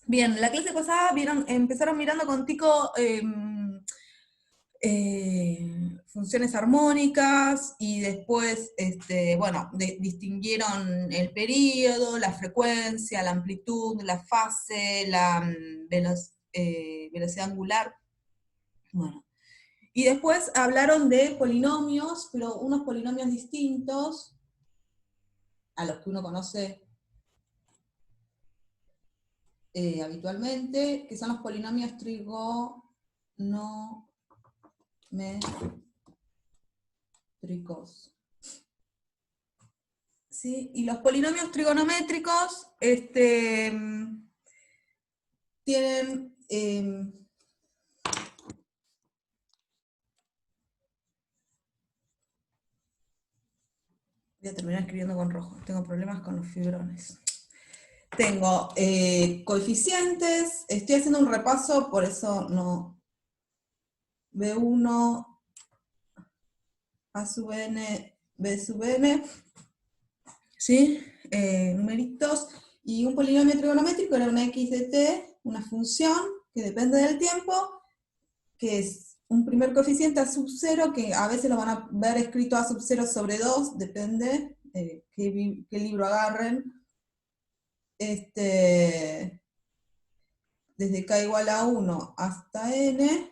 Bien, la clase pasada empezaron mirando contigo funciones armónicas y después, bueno, distinguieron el periodo, la frecuencia, la amplitud, la fase, la velocidad angular. Bueno. Y después hablaron de polinomios, pero unos polinomios distintos a los que uno conoce habitualmente, que son los polinomios trigonométricos. ¿Sí? Y los polinomios trigonométricos tienen... voy a terminar escribiendo con rojo, tengo problemas con los fibrones. Tengo coeficientes, estoy haciendo un repaso, por eso no... B1, A sub n, B sub n, ¿sí? Numeritos, y un polinomio trigonométrico era una x de t, una función que depende del tiempo, que es un primer coeficiente a sub 0, que a veces lo van a ver escrito a sub 0 sobre 2, depende qué libro agarren. Desde k igual a 1 hasta n,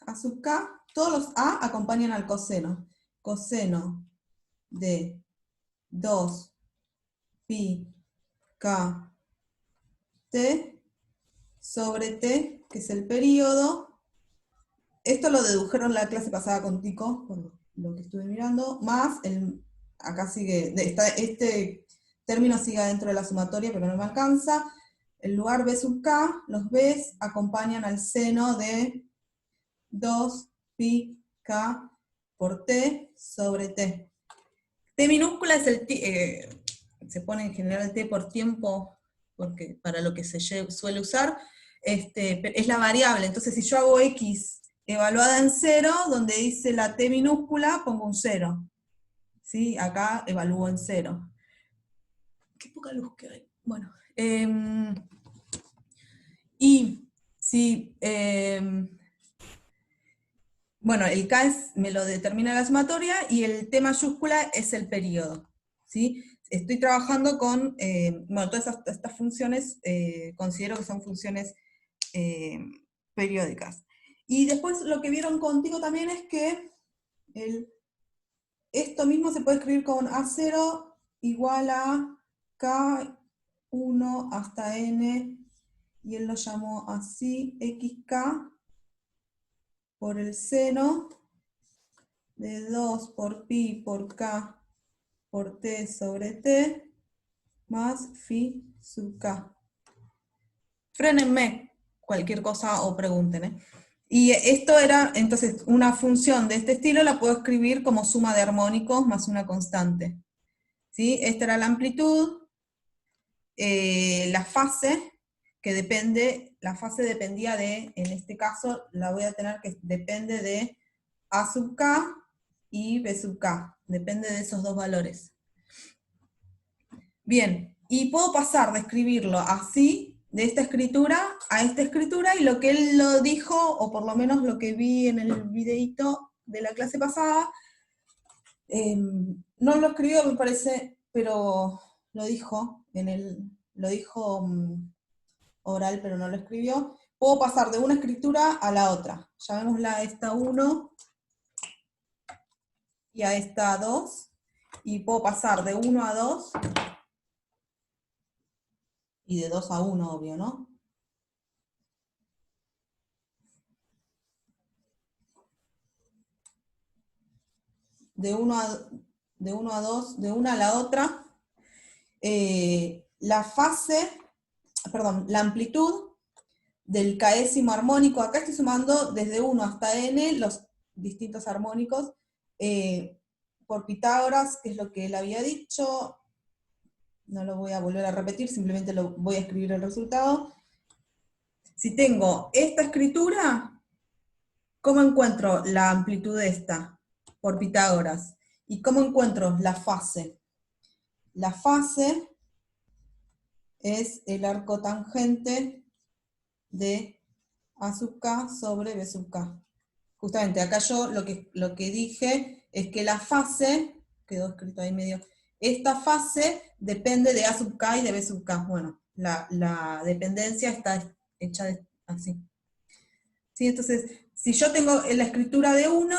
a sub k, todos los a acompañan al coseno. Coseno de 2 pi k t sobre t, que es el periodo. Esto lo dedujeron la clase pasada con Tico, por lo que estuve mirando, más acá sigue, este término sigue dentro de la sumatoria, pero no me alcanza. En lugar b sub k, los b's acompañan al seno de 2 pi k por t sobre t. T minúscula es se pone en general t por tiempo, porque para lo que se suele usar, es la variable. Entonces si yo hago x evaluada en 0, donde dice la t minúscula, pongo un 0. ¿Sí? Acá evalúo en 0. Qué poca luz que hay. Bueno. Y si... bueno, el K me lo determina la sumatoria y el T mayúscula es el periodo. ¿Sí? Estoy trabajando con, bueno, todas estas funciones, considero que son funciones periódicas. Y después lo que vieron contigo también es que esto mismo se puede escribir con A0 igual a K1 hasta N, y él lo llamó así, XK, por el seno de 2 por pi por k por t sobre t, más phi sub k. Frénenme cualquier cosa o pregunten. Y esto era, entonces, una función de este estilo la puedo escribir como suma de armónicos más una constante. ¿Sí? Esta era la amplitud, la fase, que depende, la fase dependía de, en este caso, la voy a tener que depende de a sub k y b sub k, depende de esos dos valores. Bien, y puedo pasar de escribirlo así, de esta escritura a esta escritura, y lo que él lo dijo, o por lo menos lo que vi en el videíto de la clase pasada, no lo escribió me parece, pero lo dijo, lo dijo oral, pero no lo escribió. Puedo pasar de una escritura a la otra. Llamémosla a esta 1 y a esta 2, y puedo pasar de 1 a 2, y de 2 a 1, obvio, ¿no? De 1 a 2, de una a la otra. La fase, perdón, la amplitud del késimo armónico, acá estoy sumando desde 1 hasta n los distintos armónicos, por Pitágoras, que es lo que él había dicho, no lo voy a volver a repetir, simplemente lo voy a escribir el resultado. Si tengo esta escritura, ¿cómo encuentro la amplitud de esta? Por Pitágoras. ¿Y cómo encuentro la fase? La fase es el arco tangente de A sub k sobre B sub k. Justamente acá yo lo que dije es que la fase, quedó escrito ahí medio, esta fase depende de A sub k y de B sub k. Bueno, la dependencia está hecha así. ¿Sí? Entonces, si yo tengo la escritura de uno,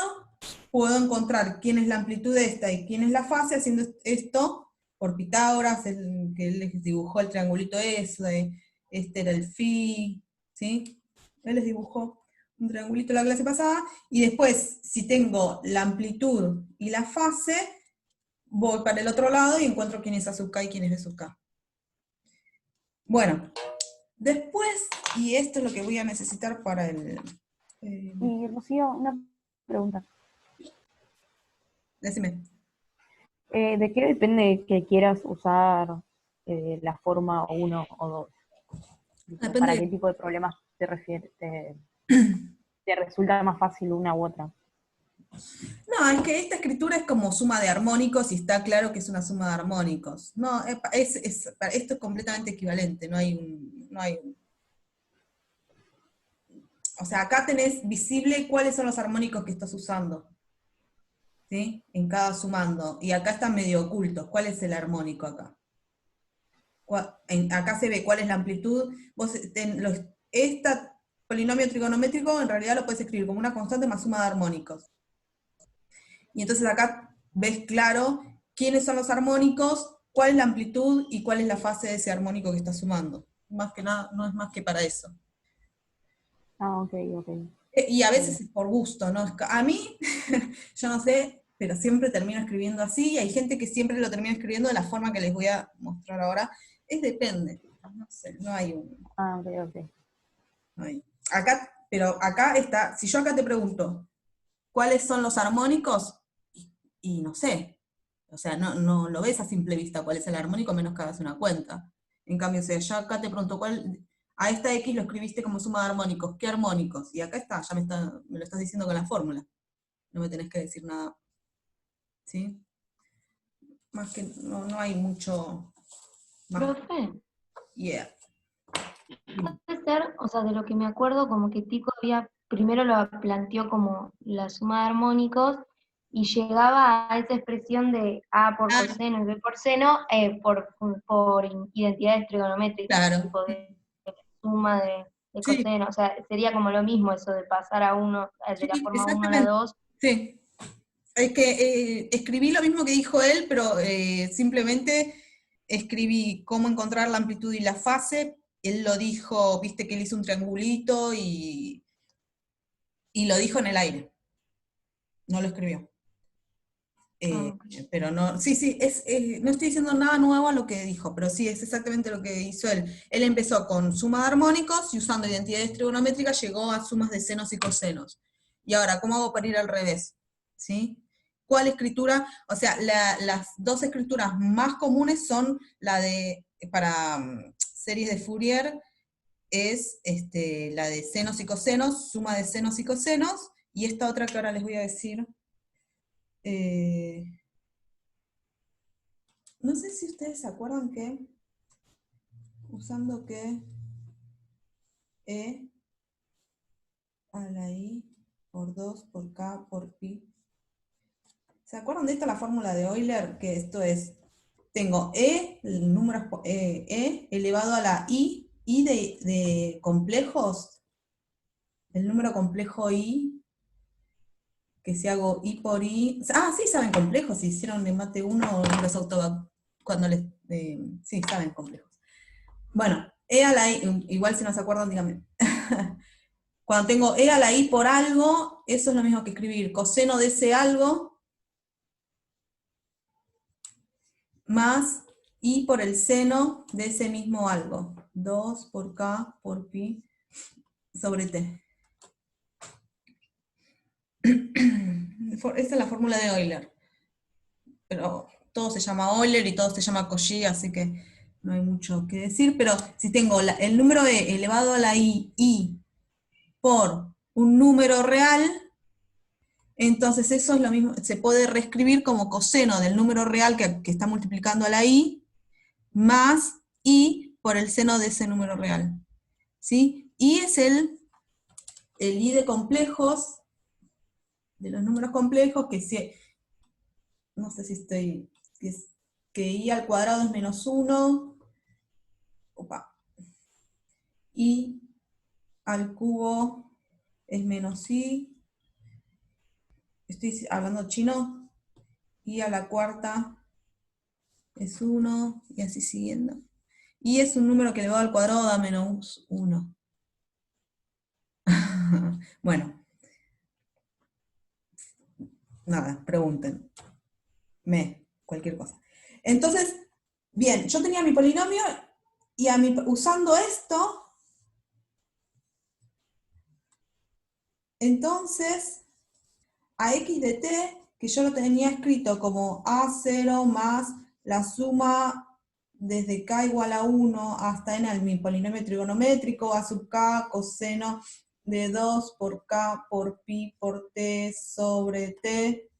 puedo encontrar quién es la amplitud de esta y quién es la fase, haciendo esto por Pitágoras, que él les dibujó el triangulito ese, este era el phi, ¿sí? Él les dibujó un triangulito la clase pasada, y después, si tengo la amplitud y la fase, voy para el otro lado y encuentro quién es A sub k y quién es B sub k. Bueno, después, y esto es lo que voy a necesitar para el... Y Rocío, una pregunta. decime. ¿De qué depende que quieras usar la forma 1 o 2? ¿Para qué Depende. tipo de problemas te refieres? ¿Te resulta más fácil una u otra? No, es que esta escritura es como suma de armónicos y está claro que es una suma de armónicos. No, esto es completamente equivalente, no hay o sea, acá tenés visible cuáles son los armónicos que estás usando, ¿sí? En cada sumando. Y acá están medio ocultos. ¿Cuál es el armónico acá? Acá se ve cuál es la amplitud. Este polinomio trigonométrico en realidad lo puedes escribir como una constante más suma de armónicos. Y entonces acá ves claro quiénes son los armónicos, cuál es la amplitud y cuál es la fase de ese armónico que estás sumando. Más que nada, no es más que para eso. Ah, ok, ok. Y a veces es por gusto, ¿no? A mí, yo no sé, pero siempre termino escribiendo así, y hay gente que siempre lo termina escribiendo de la forma que les voy a mostrar ahora. Depende, no sé, no hay un... Ah, ok, ok. No hay. Acá, pero acá está, si yo acá te pregunto, ¿cuáles son los armónicos? Y no sé, o sea, no lo ves a simple vista cuál es el armónico, menos que hagas una cuenta. En cambio, si yo acá te pregunto a esta X lo escribiste como suma de armónicos, ¿qué armónicos? Y acá está, me lo estás diciendo con la fórmula. No me tenés que decir nada. ¿Sí? Más que no hay mucho más. Profe, Yeah. puede ser, o sea, de lo que me acuerdo, como que Tico primero lo planteó como la suma de armónicos y llegaba a esa expresión de A por Ah, coseno y B por seno por identidades trigonométricas, claro. tipo de suma de Sí, coseno, o sea, sería como lo mismo eso de pasar a uno, de la sí, forma 1 a la exactamente. 2. Sí. Es que escribí lo mismo que dijo él, pero simplemente escribí cómo encontrar la amplitud y la fase. Él lo dijo, viste que él hizo un triangulito y lo dijo en el aire. No lo escribió. Ah, Pero no, sí, sí, no estoy diciendo nada nuevo a lo que dijo, pero sí, es exactamente lo que hizo él. Él empezó con suma de armónicos y usando identidades trigonométricas llegó a sumas de senos y cosenos. Y ahora, ¿cómo hago para ir al revés? ¿Sí? ¿Cuál escritura? O sea, las dos escrituras más comunes son la de, para series de Fourier, es la de senos y cosenos, suma de senos y cosenos, y esta otra que ahora les voy a decir. No sé si ustedes se acuerdan que, usando que E a la I por 2 por K por pi. ¿Se acuerdan de esta la fórmula de Euler? Que esto es, tengo el número elevado a la I de complejos, el número complejo I, que si hago I por I, sí saben complejos, si hicieron en mate 1 los cuando les, sí, saben complejos. Bueno, E a la I, igual si no se acuerdan, díganme. Cuando tengo E a la I por algo, eso es lo mismo que escribir coseno de ese algo más I por el seno de ese mismo algo. 2 por K por pi sobre T. Esta es la fórmula de Euler. Pero todo se llama Euler y todo se llama Cauchy, así que no hay mucho que decir. Pero si tengo el número E elevado a la I por un número real, entonces eso es lo mismo, se puede reescribir como coseno del número real que está multiplicando a la I, más I por el seno de ese número real. ¿Sí? Y es el I de complejos, de los números complejos, que si, no sé si estoy, que I al cuadrado es menos 1, opa, I al cubo es menos I, estoy hablando chino, I a la cuarta es 1, y así siguiendo. Y es un número que elevado al cuadrado da menos 1. Bueno, nada, pregunten. Cualquier cosa. Entonces, bien, yo tenía mi polinomio, y usando esto, entonces, a x de t, que yo lo tenía escrito como a0 más la suma desde k igual a 1 hasta n al mi polinomio trigonométrico, a sub k coseno de 2 por k por pi por t sobre t,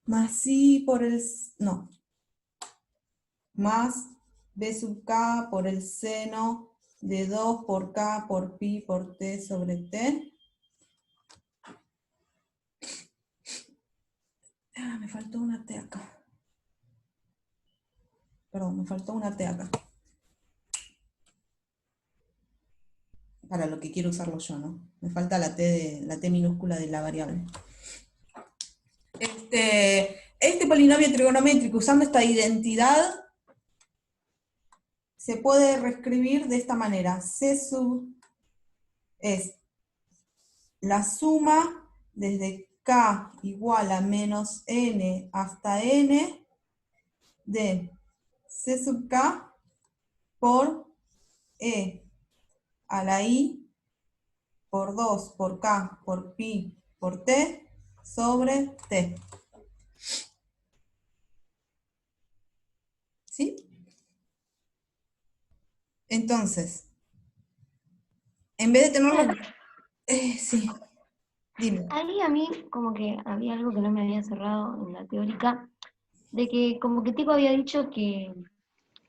más i por el, no, más b sub k por el seno de 2 por k por pi por t sobre t. Me faltó una T acá. Perdón, me faltó una T acá. Para lo que quiero usarlo yo, ¿no? Me falta la T minúscula de la variable. Este polinomio trigonométrico, usando esta identidad, se puede reescribir de esta manera. C sub es la suma desde k igual a menos n hasta n de C sub k por e a la i por 2 por k por pi por t sobre t. ¿Sí? Entonces, en vez de tenerlo... sí, dime. Ahí a mí como que había algo que no me había cerrado en la teórica, de que como que Tico había dicho que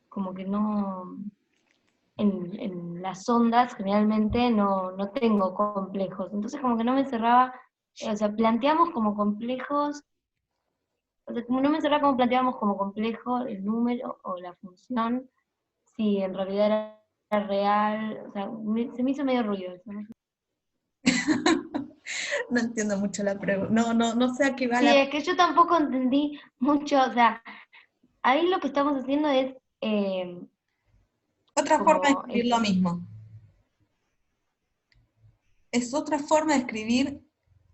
como que no, en las ondas generalmente no tengo complejos, entonces como que no me cerraba, o sea, planteamos como complejos, o sea, como no me cerraba como planteábamos como complejo el número o la función, si en realidad era real, o sea, se me hizo medio ruido eso, ¿no? No entiendo mucho la pregunta. No sé a qué va Sí, la... es que yo tampoco entendí mucho, o sea, ahí lo que estamos haciendo es Otra forma de como escribir lo mismo. Es otra forma de escribir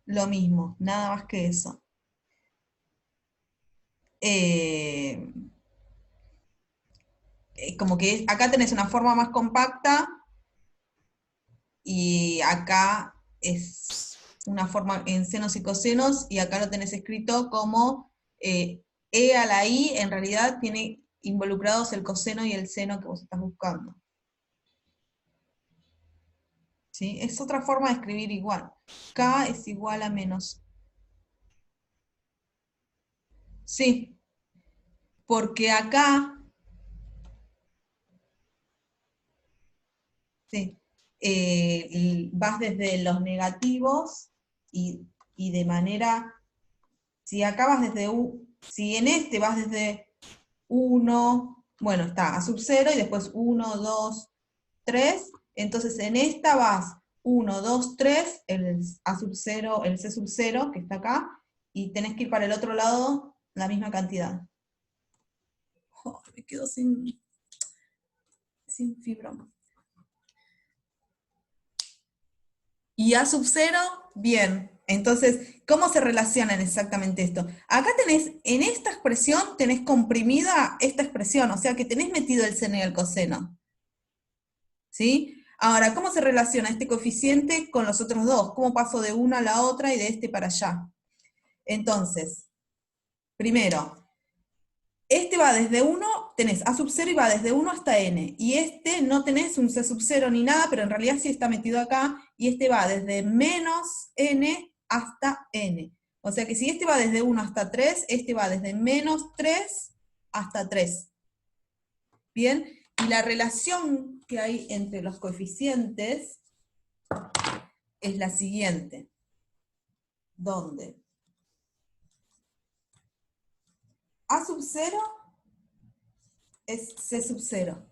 lo mismo, nada más que eso. Como que acá tenés una forma más compacta y acá es una forma en senos y cosenos, y acá lo tenés escrito como e a la i, en realidad tiene involucrados el coseno y el seno que vos estás buscando. ¿Sí? Es otra forma de escribir igual. K es igual a menos. Sí, porque acá, sí, vas desde los negativos y de manera, si acá vas desde si en este vas desde 1, bueno, está a sub 0 y después 1, 2, 3, entonces en esta vas 1, 2, 3, el A sub 0, el C sub 0, que está acá, y tenés que ir para el otro lado la misma cantidad. Oh, me quedo sin fibra. Y A sub 0, bien. Entonces, ¿cómo se relacionan exactamente esto? Acá tenés, en esta expresión, tenés comprimida esta expresión, o sea que tenés metido el seno y el coseno. ¿Sí? Ahora, ¿cómo se relaciona este coeficiente con los otros dos? ¿Cómo paso de una a la otra y de este para allá? Entonces, primero, este va desde 1, tenés A sub 0 y va desde 1 hasta n. Y este no tenés un C sub 0 ni nada, pero en realidad sí está metido acá, y este va desde menos n hasta n. O sea que si este va desde 1 hasta 3, este va desde menos 3 hasta 3. ¿Bien? Y la relación que hay entre los coeficientes es la siguiente. ¿Dónde? A sub 0 es C sub 0.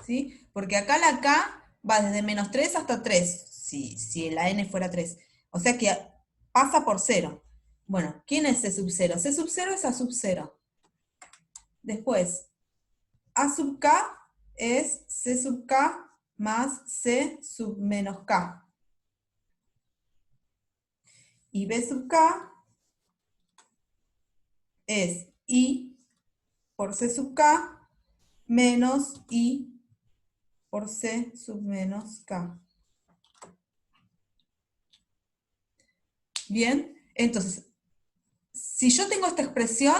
¿Sí? Porque acá la K va desde menos 3 hasta 3, si la N fuera 3. O sea que pasa por 0. Bueno, ¿quién es C sub 0? C sub 0 es A sub 0. Después, A sub K es C sub K más C sub menos K. Y B sub K es I por C sub K menos I por C sub menos K. Bien, entonces, si yo tengo esta expresión,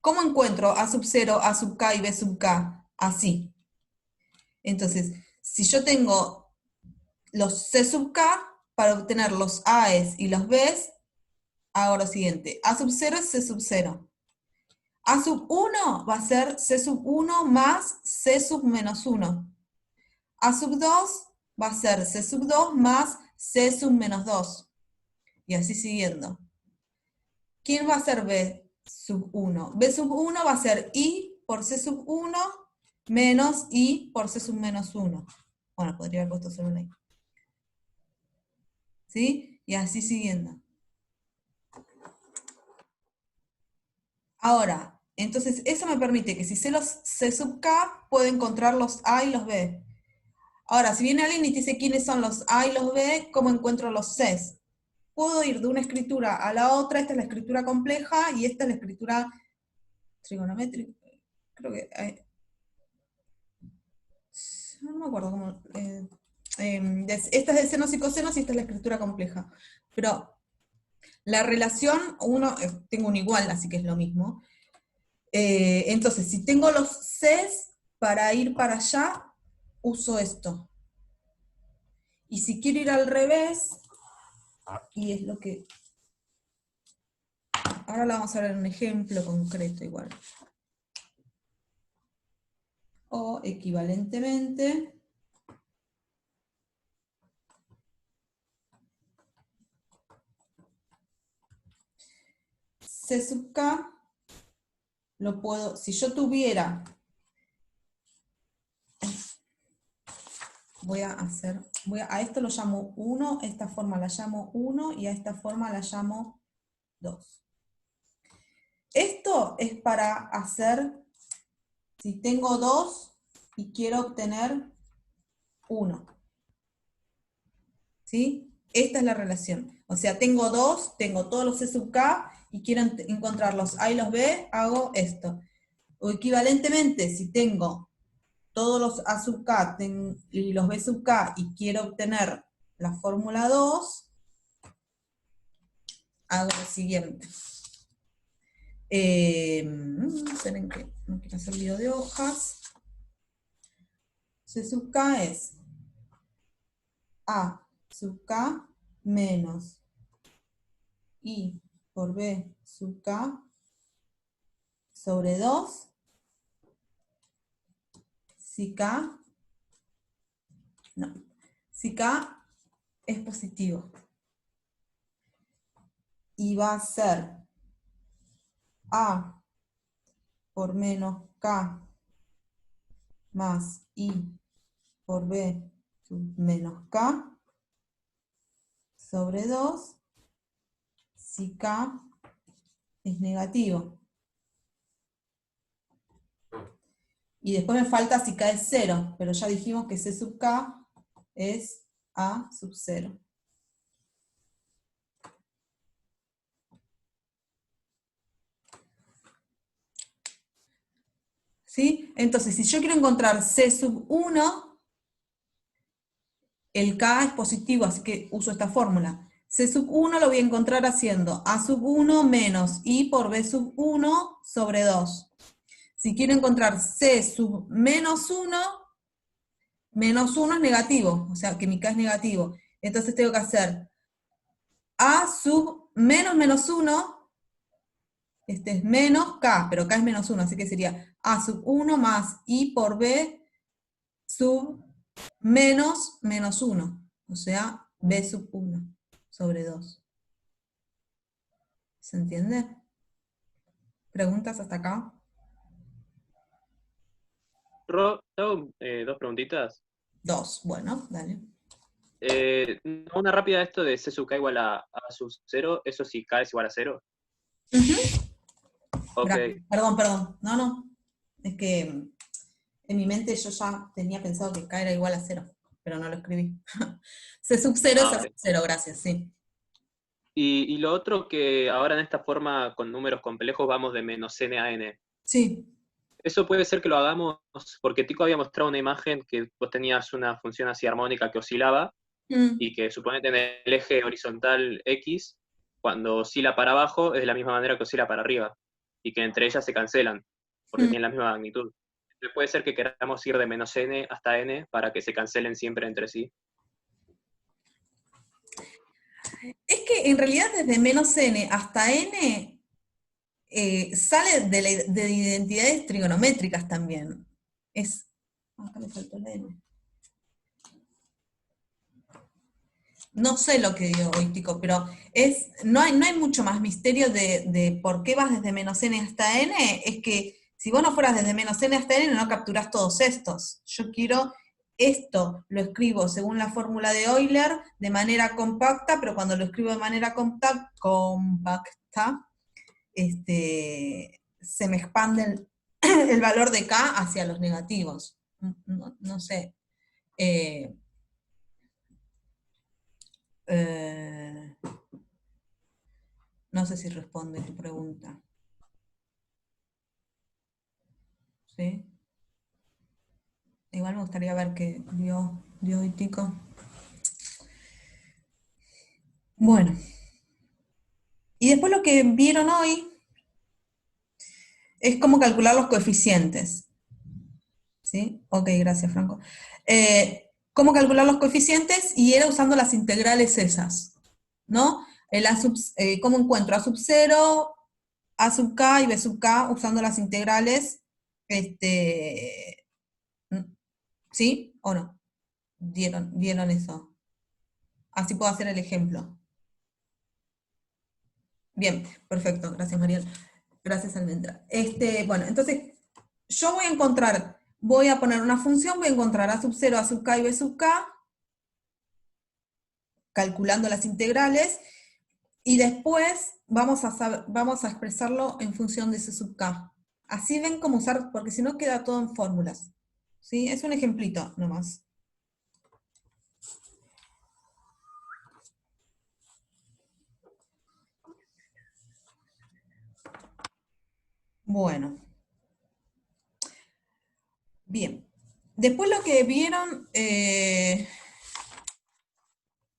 ¿cómo encuentro A sub 0, A sub K y B sub K? Así. Entonces, si yo tengo los C sub K, para obtener los A's y los B's, hago lo siguiente. A sub 0 es C sub 0. A sub 1 va a ser C sub 1 más C sub menos 1. A sub 2 va a ser C sub 2 más C sub menos 2. Y así siguiendo. ¿Quién va a ser B sub 1? B sub 1 va a ser I por C sub 1 menos I por C sub menos 1. Bueno, podría haber puesto solo una I. ¿Sí? Y así siguiendo. Ahora, entonces eso me permite que si sé los C sub K, puedo encontrar los A y los B. Ahora, si viene alguien y te dice quiénes son los A y los B, ¿cómo encuentro los Cs? Puedo ir de una escritura a la otra. Esta es la escritura compleja y esta es la escritura trigonométrica. Creo que no me acuerdo cómo. Esta es de senos y cosenos y esta es la escritura compleja. Pero la relación, tengo un igual, así que es lo mismo. Entonces, si tengo los Cs, para ir para allá, uso esto. Y si quiero ir al revés, y es lo que... Ahora la vamos a ver en un ejemplo concreto igual. O equivalentemente, C sub K, lo puedo, si yo tuviera, a esto lo llamo 1, esta forma la llamo 1, y a esta forma la llamo 2. Esto es para hacer, si tengo 2 y quiero obtener 1. ¿Sí? Esta es la relación. O sea, tengo 2, tengo todos los C sub K, y quiero encontrar los A y los B, hago esto. O equivalentemente, si tengo todos los A sub K y los B sub K, y quiero obtener la fórmula 2, hago lo siguiente. Esperen que no quiero hacer lío de hojas. C sub K es A sub K menos I por B sub K sobre 2 si K es positivo. Y va a ser A por menos K más I por B sub menos K sobre 2 si K es negativo. Y después me falta si K es 0, pero ya dijimos que C sub K es A sub 0. ¿Sí? Entonces, si yo quiero encontrar C sub 1, el K es positivo, así que uso esta fórmula. C sub 1 lo voy a encontrar haciendo A sub 1 menos I por B sub 1 sobre 2. Si quiero encontrar C sub menos 1 es negativo, o sea que mi K es negativo. Entonces tengo que hacer A sub menos 1, este es menos K, pero K es menos 1, así que sería A sub 1 más I por B sub menos 1. O sea, B sub 1 sobre 2. ¿Se entiende? ¿Preguntas hasta acá? Ro, te hago, dos preguntitas. 2, bueno, dale. Una rápida, esto de C sub K igual a sub 0, eso sí, K es igual a 0. Ok, Gracias. Perdón. No. Es que en mi mente yo ya tenía pensado que K era igual a 0, pero no lo escribí. C sub 0 es A ok. sub 0, gracias, sí. Y lo otro que ahora en esta forma con números complejos vamos de menos n a n. Sí. Eso puede ser que lo hagamos, porque Tico había mostrado una imagen que vos tenías una función así armónica que oscilaba, y que suponete en el eje horizontal X, cuando oscila para abajo es de la misma manera que oscila para arriba, y que entre ellas se cancelan, porque tienen la misma magnitud. Entonces puede ser que queramos ir de menos n hasta n para que se cancelen siempre entre sí. Es que en realidad desde menos n hasta n sale de identidades trigonométricas también. Acá me faltó la n. No sé lo que dio hoy, Tico, pero no hay mucho más misterio de por qué vas desde menos n hasta n. Es que si vos no fueras desde menos n hasta n, no capturás todos estos. Yo quiero esto, lo escribo según la fórmula de Euler, de manera compacta, pero cuando lo escribo de manera compacta, se me expande el valor de k hacia los negativos. No sé. No sé si responde tu pregunta. ¿Sí? Igual me gustaría ver qué dio hoy Tico. Bueno. Y después lo que vieron hoy es cómo calcular los coeficientes. ¿Sí? Ok, gracias, Franco. Cómo calcular los coeficientes, y era usando las integrales esas, ¿no? ¿Cómo encuentro A sub 0, A sub k y B sub k usando las integrales? ¿Sí o no? ¿Vieron eso? Así puedo hacer el ejemplo. Bien, perfecto, gracias Mariel. Gracias Almendra. Bueno, entonces, yo voy a poner una función, voy a encontrar A sub 0, A sub k y B sub k, calculando las integrales, y después vamos a expresarlo en función de C sub k. Así ven cómo usar, porque si no queda todo en fórmulas. ¿Sí? Es un ejemplito nomás. Bueno. Bien. Después lo que vieron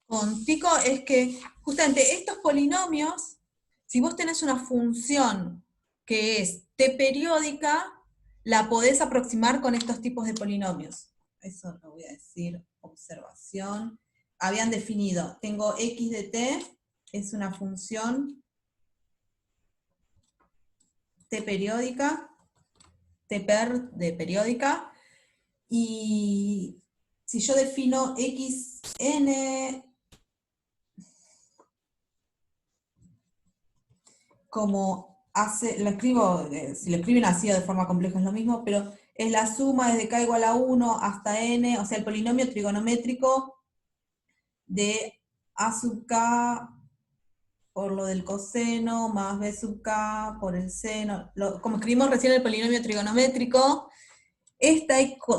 con Tico es que justamente estos polinomios, si vos tenés una función que es t periódica, la podés aproximar con estos tipos de polinomios. Eso lo voy a decir, observación. Habían definido, tengo x de t, es una función t periódica, t per de periódica, y si yo defino xn como lo escribo, si lo escriben así o de forma compleja es lo mismo, pero es la suma desde k igual a 1 hasta n, o sea, el polinomio trigonométrico de a sub k por lo del coseno, más b sub k por el seno, como escribimos recién el polinomio trigonométrico,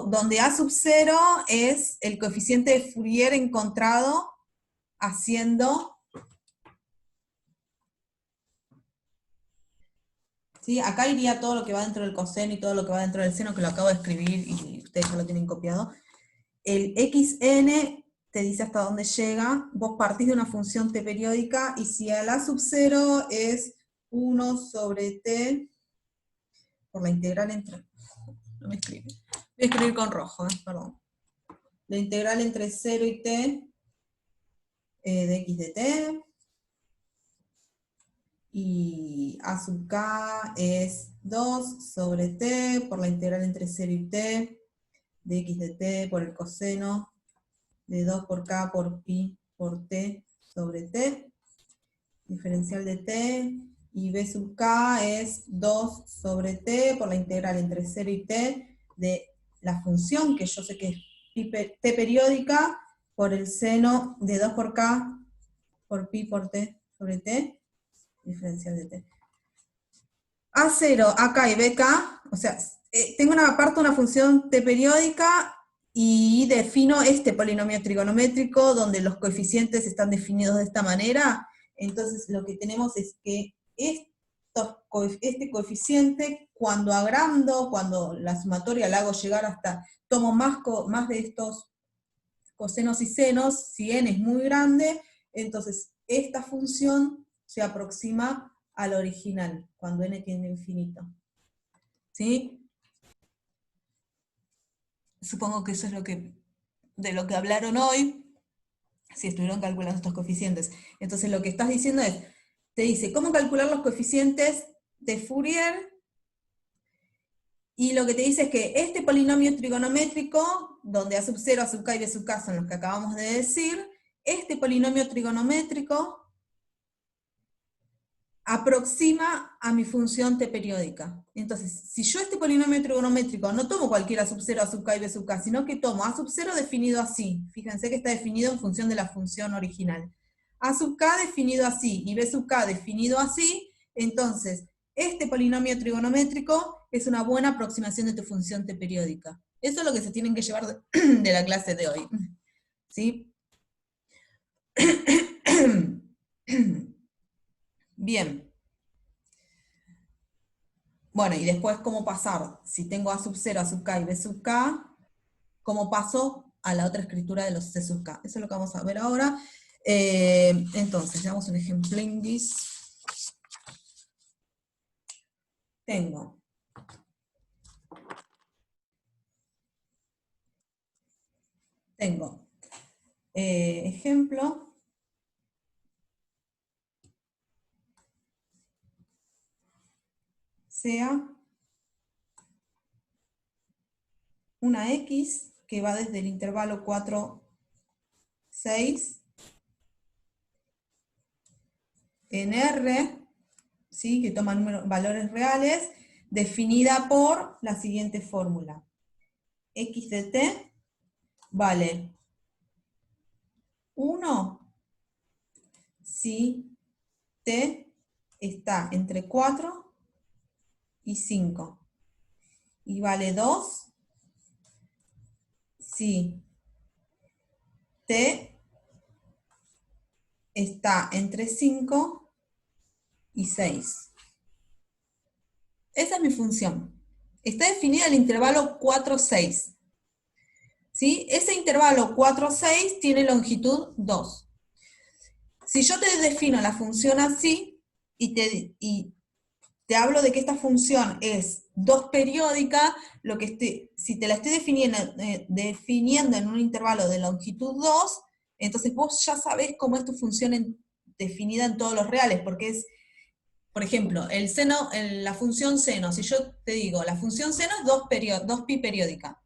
donde a sub 0 es el coeficiente de Fourier encontrado haciendo... ¿Sí? Acá iría todo lo que va dentro del coseno y todo lo que va dentro del seno, que lo acabo de escribir y ustedes ya lo tienen copiado. El xn te dice hasta dónde llega, vos partís de una función t periódica, y si el a sub 0 es 1 sobre t, por la integral entre... No me escribe. Voy a escribir con rojo, perdón. La integral entre 0 y t de x de t, y a sub k es 2 sobre t por la integral entre 0 y t de x de t por el coseno de 2 por k por pi por t sobre t, diferencial de t, y b sub k es 2 sobre t por la integral entre 0 y t de la función, que yo sé que es t periódica, por el seno de 2 por k por pi por t sobre t, diferencial de t. A0, AK y BK, o sea, tengo una función t periódica y defino este polinomio trigonométrico donde los coeficientes están definidos de esta manera. Entonces lo que tenemos es que este coeficiente, cuando agrando, cuando la sumatoria la hago llegar hasta, tomo más de estos cosenos y senos, si n es muy grande, entonces esta función se aproxima al original, cuando n tiende a infinito. ¿Sí? Supongo que eso es de lo que hablaron hoy, si estuvieron calculando estos coeficientes. Entonces lo que estás diciendo es, te dice cómo calcular los coeficientes de Fourier, y lo que te dice es que este polinomio trigonométrico, donde a sub 0, a sub k y b sub k son los que acabamos de decir, este polinomio trigonométrico aproxima a mi función t periódica. Entonces, si yo este polinomio trigonométrico no tomo cualquiera sub 0, a sub k y b sub k, sino que tomo a sub 0 definido así, fíjense que está definido en función de la función original, a sub k definido así, y b sub k definido así, entonces, este polinomio trigonométrico es una buena aproximación de tu función t periódica. Eso es lo que se tienen que llevar de la clase de hoy. ¿Sí? Bien. Bueno, y después cómo pasar, si tengo a sub 0, a sub k y b sub k, cómo paso a la otra escritura de los c sub k. Eso es lo que vamos a ver ahora. Entonces, veamos un ejemplo en this. Tengo ejemplo, sea una x que va desde el intervalo 4, 6, en R, ¿sí? Que toma valores reales, definida por la siguiente fórmula. X de t vale 1 si t está entre 4 y 5. Y vale 2 si t está entre 5 y 6. Esa es mi función. Está definida el intervalo 4, 6. ¿Sí? Ese intervalo 4, 6 tiene longitud 2. Si yo te defino la función así, y te hablo de que esta función es 2 periódica, si te la estoy definiendo en un intervalo de longitud 2, entonces vos ya sabés cómo es tu función definida en todos los reales, porque es, por ejemplo, la función seno, si yo te digo, la función seno es 2 pi periódica,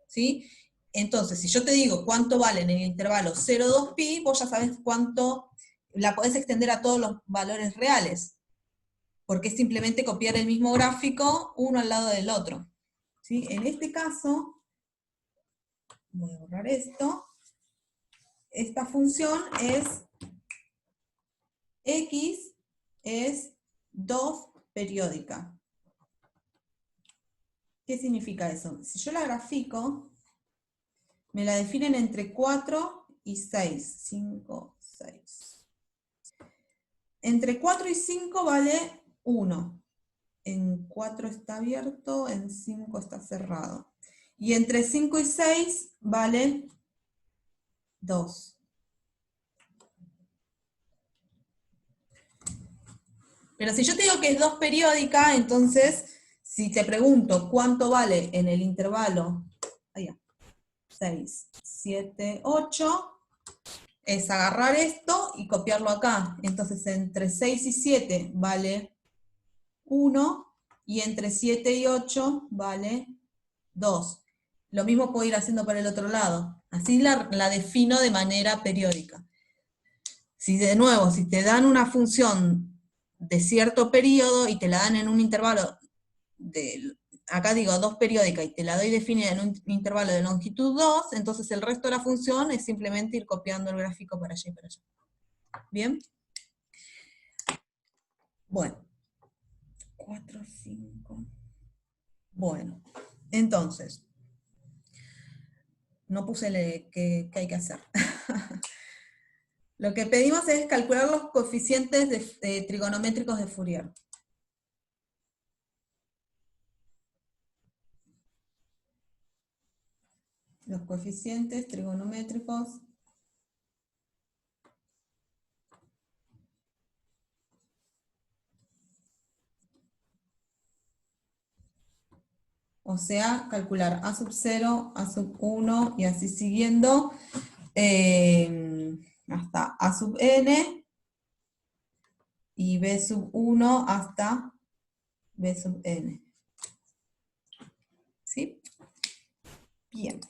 ¿sí? Entonces, si yo te digo cuánto vale en el intervalo 0, 2 pi, vos ya sabés cuánto, la podés extender a todos los valores reales, porque es simplemente copiar el mismo gráfico uno al lado del otro. ¿Sí? En este caso, voy a borrar esto, esta función es x es 2 periódica. ¿Qué significa eso? Si yo la grafico, me la definen entre 4 y 6. 5, 6. Entre 4 y 5 vale 1. En 4 está abierto, en 5 está cerrado. Y entre 5 y 6 vale 2. Pero si yo te digo que es 2 periódica, entonces, si te pregunto cuánto vale en el intervalo 6, 7, 8, es agarrar esto y copiarlo acá. Entonces entre 6 y 7 vale 1, y entre 7 y 8 vale 2. Lo mismo puedo ir haciendo para el otro lado. Así la defino de manera periódica. Si de nuevo, si te dan una función de cierto periodo y te la dan en un intervalo acá digo 2 periódica y te la doy definida en un intervalo de longitud 2, entonces el resto de la función es simplemente ir copiando el gráfico para allá y para allá. ¿Bien? Bueno. 4, 5. Bueno, entonces, no puse qué hay que hacer. Lo que pedimos es calcular los coeficientes trigonométricos de Fourier. Los coeficientes trigonométricos o sea, calcular a sub 0, a sub 1 y así siguiendo hasta a sub n y b sub 1 hasta b sub n. ¿Sí? Bien.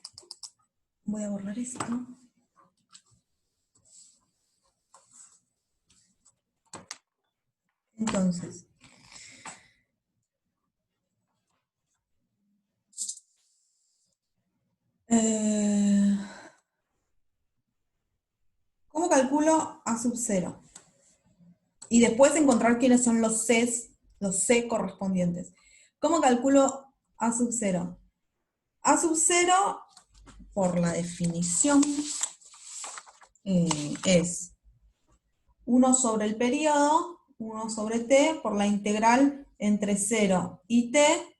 Voy a borrar esto. Entonces, ¿cómo calculo a sub 0? Y después encontrar quiénes son los C correspondientes. ¿Cómo calculo a sub 0? A sub 0, por la definición, es 1 sobre el periodo, 1 sobre t, por la integral entre 0 y t,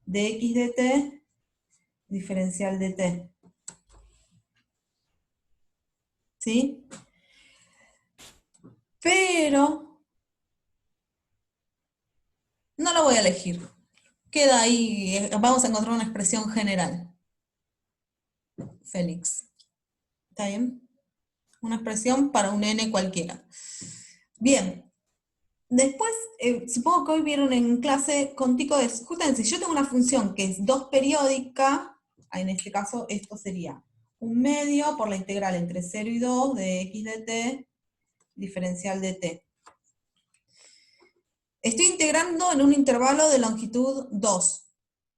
de x de t, diferencial de t. ¿Sí? Pero no lo voy a elegir. Queda ahí, vamos a encontrar una expresión general. Félix. ¿Está bien? Una expresión para un n cualquiera. Bien. Después, supongo que hoy vieron en clase contigo, justamente, si yo tengo una función que es 2 periódica, en este caso esto sería un medio por la integral entre 0 y 2 de x de t, diferencial de t. Estoy integrando en un intervalo de longitud 2.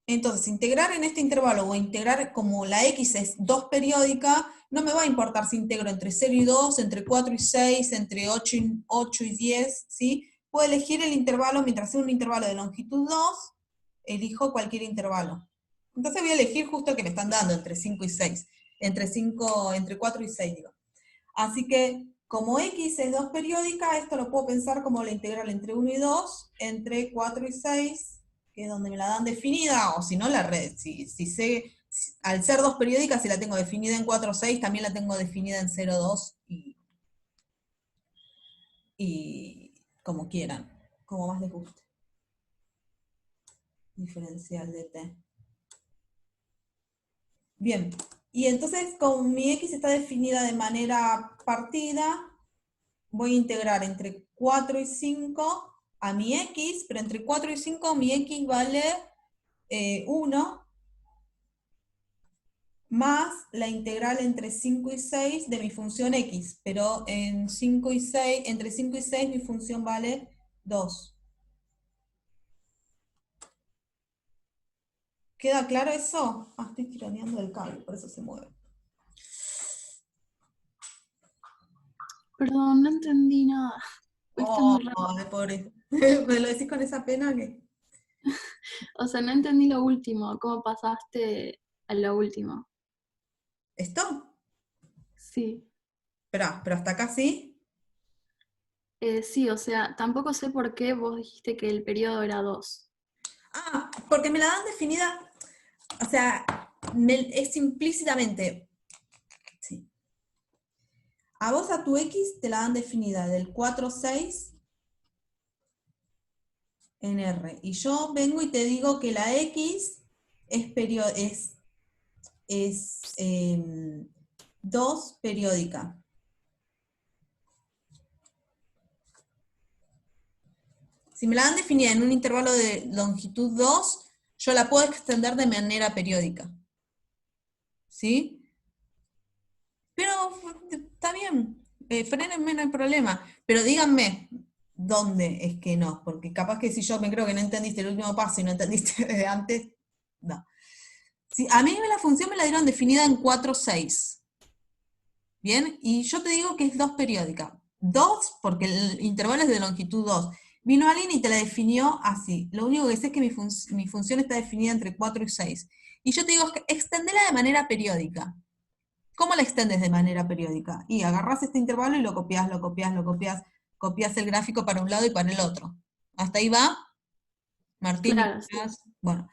Entonces, integrar en este intervalo o integrar como la x es 2 periódica, no me va a importar si integro entre 0 y 2, entre 4 y 6, entre 8 y 10, ¿sí? Puedo elegir el intervalo, mientras sea un intervalo de longitud 2, elijo cualquier intervalo. Entonces voy a elegir justo el que me están dando, entre 5 y 6, entre 4 y 6, digo. Así que, como x es 2 periódica, esto lo puedo pensar como la integral entre 1 y 2, entre 4 y 6, que es donde me la dan definida, o si no, la red, al ser 2 periódica, si la tengo definida en 4 o 6, también la tengo definida en 0, 2, y como quieran, como más les guste. Diferencial de t. Bien, y entonces, como mi x está definida de manera partida, voy a integrar entre 4 y 5 a mi x, pero entre 4 y 5 mi x vale 1, más la integral entre 5 y 6 de mi función x, pero entre 5 y 6 mi función vale 2. ¿Queda claro eso? Estoy tironeando el cable, por eso se mueve. Perdón, no entendí nada. Pobre. ¿Me lo decís con esa pena que? O sea, no entendí lo último. ¿Cómo pasaste a lo último? ¿Esto? Sí. Pero hasta acá sí. Sí, o sea, tampoco sé por qué vos dijiste que el periodo era 2. Porque me la dan definida, o sea, es implícitamente. Sí. A vos a tu x te la dan definida del 4, 6 en R. Y yo vengo y te digo que la x es 2 periódica. Si me la dan definida en un intervalo de longitud 2, yo la puedo extender de manera periódica. ¿Sí? Pero está bien, frénenme, no hay problema. Pero díganme dónde es que no, porque capaz que si yo me creo que no entendiste el último paso y no entendiste desde antes, no. Si, a mí la función me la dieron definida en 4,6. ¿Bien? Y yo te digo que es 2 periódica. 2, porque el intervalo es de longitud 2. Vino alguien y te la definió así. Lo único que sé es que mi función está definida entre 4 y 6. Y yo te digo que extendela de manera periódica. ¿Cómo la extendes de manera periódica? Y agarrás este intervalo y lo copias, copias el gráfico para un lado y para el otro. ¿Hasta ahí va? Martín, Claro, sí. bueno.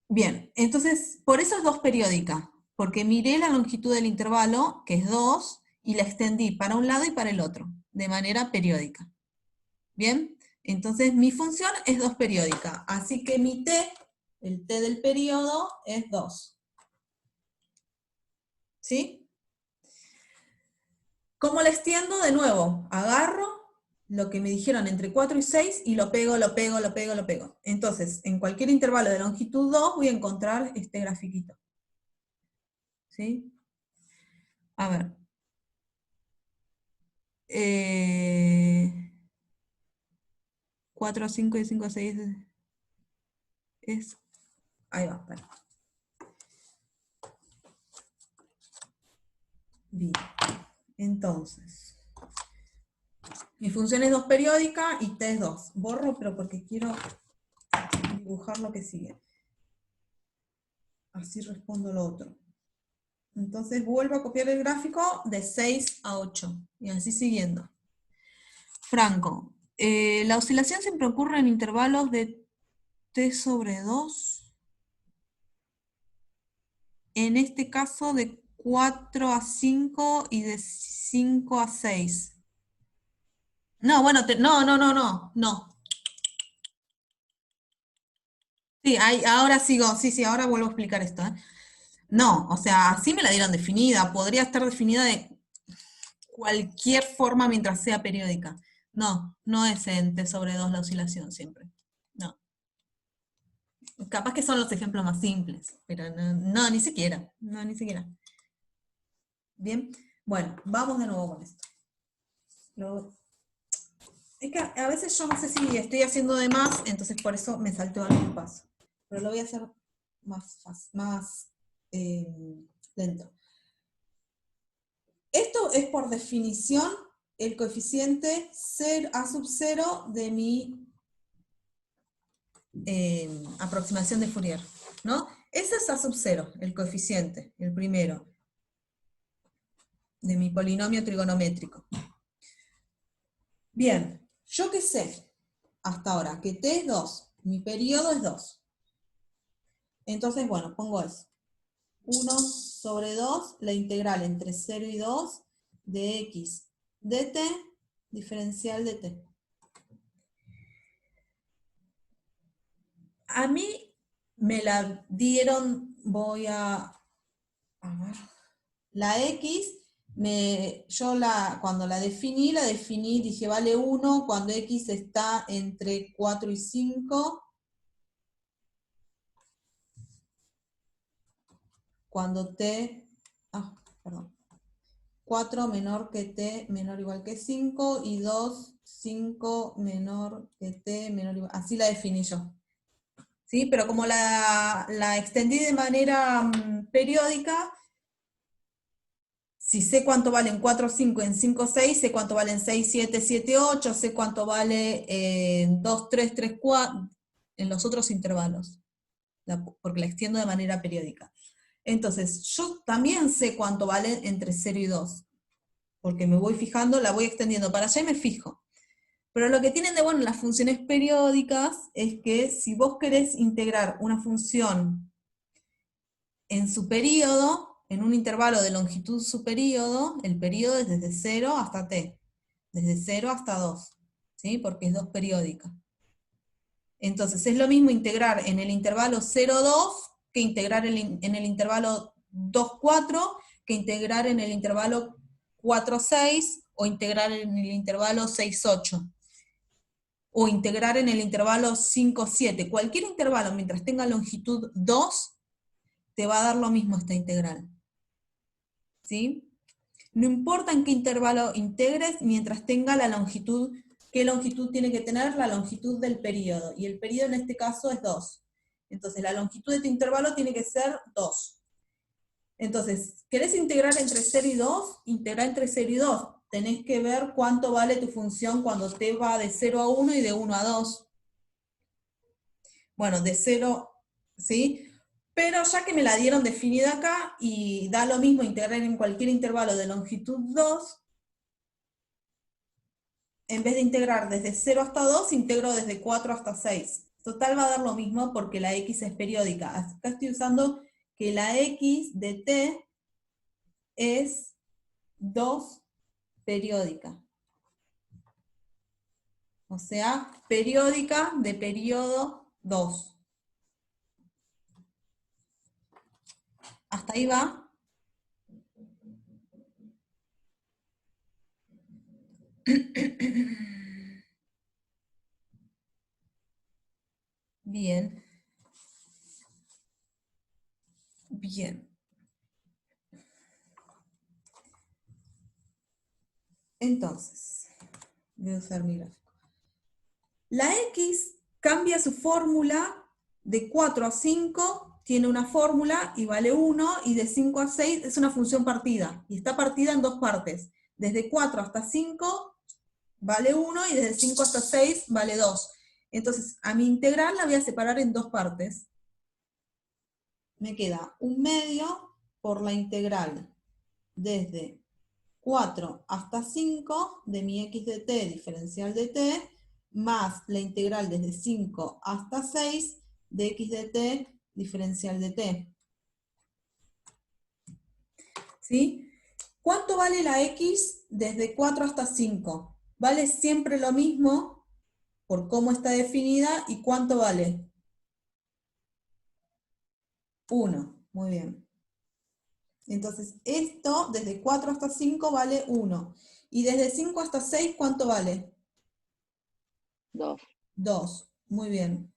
Bien, entonces, por eso es 2 periódica, porque miré la longitud del intervalo, que es 2, y la extendí para un lado y para el otro, de manera periódica. ¿Bien? Entonces, mi función es 2 periódica, así que mi t, el t del periodo, es 2. ¿Sí? ¿Cómo la extiendo? De nuevo, agarro lo que me dijeron entre 4 y 6 y lo pego. Entonces, en cualquier intervalo de longitud 2 voy a encontrar este grafiquito. ¿Sí? A ver. 4 a 5 y 5 a 6 es... Ahí va, espera. Bien. Entonces, mi función es 2 periódica y t es 2. Borro, pero porque quiero dibujar lo que sigue. Así respondo lo otro. Entonces vuelvo a copiar el gráfico de 6 a 8. Y así siguiendo. Franco, la oscilación siempre ocurre en intervalos de t sobre 2. En este caso de 4 a 5 y de 5 a 6. No, bueno, no. Sí, ahora sigo, sí, ahora vuelvo a explicar esto. No, o sea, así me la dieron definida. Podría estar definida de cualquier forma mientras sea periódica. No es en t sobre 2 la oscilación siempre. No. Capaz que son los ejemplos más simples, pero no, ni siquiera. No, ni siquiera. Bien, bueno, vamos de nuevo con esto. Es que a veces yo no sé si estoy haciendo de más, entonces por eso me saltó algún paso. Pero lo voy a hacer más lento. Esto es por definición el coeficiente a sub 0 de mi aproximación de Fourier, ¿no? Ese es a sub 0, el coeficiente, el primero, de mi polinomio trigonométrico. Bien, yo qué sé hasta ahora, que t es 2, mi periodo es 2. Entonces, bueno, pongo eso. 1 sobre 2, la integral entre 0 y 2 de x dt, diferencial de t. A mí me la dieron, a ver, la x, cuando la definí, dije vale 1 cuando x está entre 4 y 5, cuando t, 4 menor que t menor o igual que 5, y 2, 5 menor que t menor o igual, así la definí yo. ¿Sí? Pero como la extendí de manera periódica, si sé cuánto vale en 4, 5, en 5, 6, sé cuánto vale en 6, 7, 7, 8, sé cuánto vale en 2, 3, 3, 4, en los otros intervalos, porque la extiendo de manera periódica. Entonces, yo también sé cuánto vale entre 0 y 2, porque me voy fijando, la voy extendiendo para allá y me fijo. Pero lo que tienen de bueno las funciones periódicas es que si vos querés integrar una función en su período, en un intervalo de longitud su período, el período es desde 0 hasta t, desde 0 hasta 2, ¿sí? Porque es 2 periódica. Entonces es lo mismo integrar en el intervalo 0,2 que integrar en el intervalo 2,4, que integrar en el intervalo 4,6 o integrar en el intervalo 6,8. o integrar en el intervalo 5, 7. Cualquier intervalo, mientras tenga longitud 2, te va a dar lo mismo esta integral. ¿Sí? No importa en qué intervalo integres, mientras tenga la longitud. ¿Qué longitud tiene que tener? La longitud del periodo. Y el periodo en este caso es 2. Entonces la longitud de tu intervalo tiene que ser 2. Entonces, ¿querés integrar entre 0 y 2? Integra entre 0 y 2. Tenés que ver cuánto vale tu función cuando t va de 0 a 1 y de 1 a 2. Bueno, de 0, ¿sí? Pero ya que me la dieron definida acá, y da lo mismo integrar en cualquier intervalo de longitud 2, en vez de integrar desde 0 hasta 2, integro desde 4 hasta 6. Total va a dar lo mismo porque la x es periódica. Acá estoy usando que la x de t es 2 periódica. O sea, periódica de periodo 2. ¿Hasta ahí va? Bien. Bien. Entonces, voy a usar mi gráfico. La x cambia su fórmula de 4 a 5, tiene una fórmula y vale 1, y de 5 a 6 es una función partida, y está partida en dos partes. Desde 4 hasta 5 vale 1, y desde 5 hasta 6 vale 2. Entonces, a mi integral la voy a separar en dos partes. Me queda 1/2 por la integral desde 4 hasta 5 de mi x de t diferencial de t, más la integral desde 5 hasta 6 de x de t diferencial de t. ¿Sí? ¿Cuánto vale la x desde 4 hasta 5? Vale siempre lo mismo por cómo está definida, y ¿cuánto vale? 1. Muy bien. Entonces, esto desde 4 hasta 5 vale 1. Y desde 5 hasta 6, ¿cuánto vale? 2. 2. Muy bien.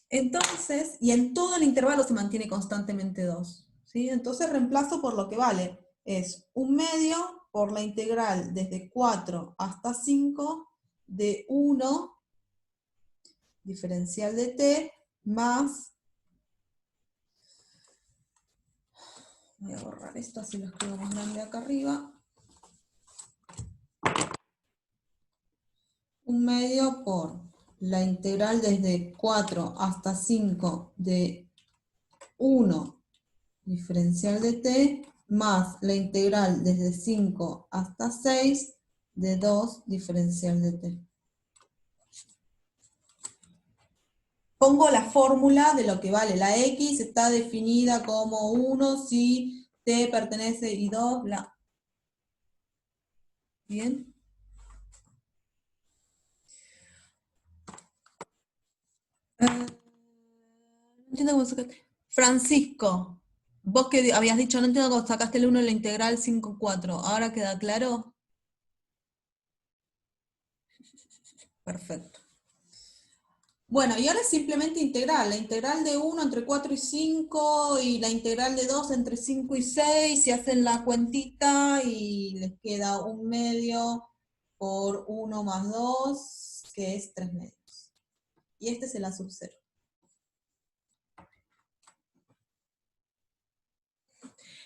Entonces, y en todo el intervalo se mantiene constantemente 2. ¿Sí? Entonces reemplazo por lo que vale. Es 1/2 por la integral desde 4 hasta 5 de 1 diferencial de t más... Voy a borrar esto, así lo escribo más grande acá arriba. 1/2 por la integral desde 4 hasta 5 de 1 diferencial de t, más la integral desde 5 hasta 6 de 2 diferencial de t. Pongo la fórmula de lo que vale. La x está definida como 1 si t pertenece y 2, bla. ¿Bien? No entiendo cómo sacaste. Francisco, vos que habías dicho, no entiendo cómo sacaste el 1 en la integral 5,4. ¿Ahora queda claro? Perfecto. Bueno, y ahora es simplemente integral. La integral de 1 entre 4 y 5, y la integral de 2 entre 5 y 6, se hacen la cuentita y les queda 1/2 por 1 más 2, que es 3/2. Y este es el a sub 0.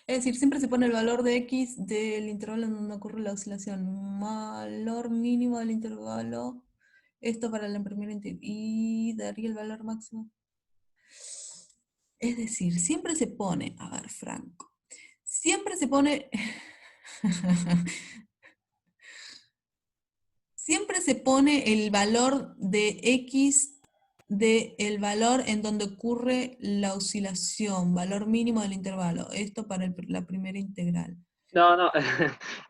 Es decir, siempre se pone el valor de x del intervalo en donde ocurre la oscilación. Valor mínimo del intervalo. Esto para la primera integral. Y daría el valor máximo. Es decir, siempre se pone, a ver, Franco, siempre se pone, siempre se pone el valor de x del valor en donde ocurre la oscilación, valor mínimo del intervalo. Esto para la primera integral. No, no,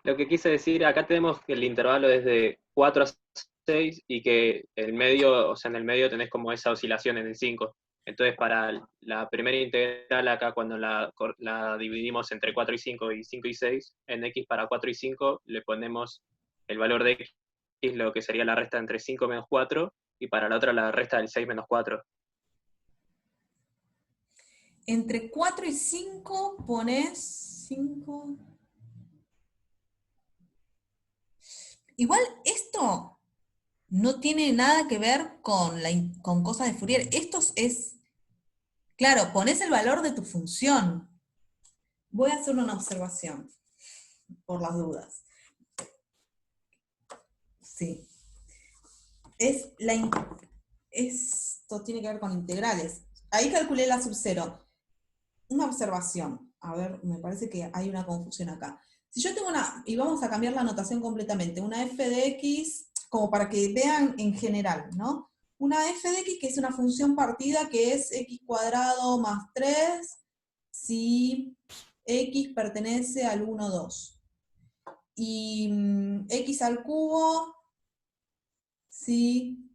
lo que quise decir, acá tenemos que el intervalo es de 4 a 6 y que el medio, o sea, en el medio tenés como esa oscilación en el 5. Entonces, para la primera integral acá, cuando la dividimos entre 4 y 5 y 5 y 6, en x para 4 y 5 le ponemos el valor de x es lo que sería la resta entre 5 menos 4, y para la otra la resta del 6 menos 4. Entre 4 y 5 pones 5. Igual esto no tiene nada que ver con cosas de Fourier. Esto es, claro, pones el valor de tu función. Voy a hacer una observación, por las dudas. Sí. Esto tiene que ver con integrales. Ahí calculé la sub-0. Una observación. A ver, me parece que hay una confusión acá. Si yo tengo y vamos a cambiar la notación completamente, una f de x, como para que vean en general, ¿no? Una f de x que es una función partida que es x cuadrado más 3 si x pertenece al 1, 2. Y x al cubo si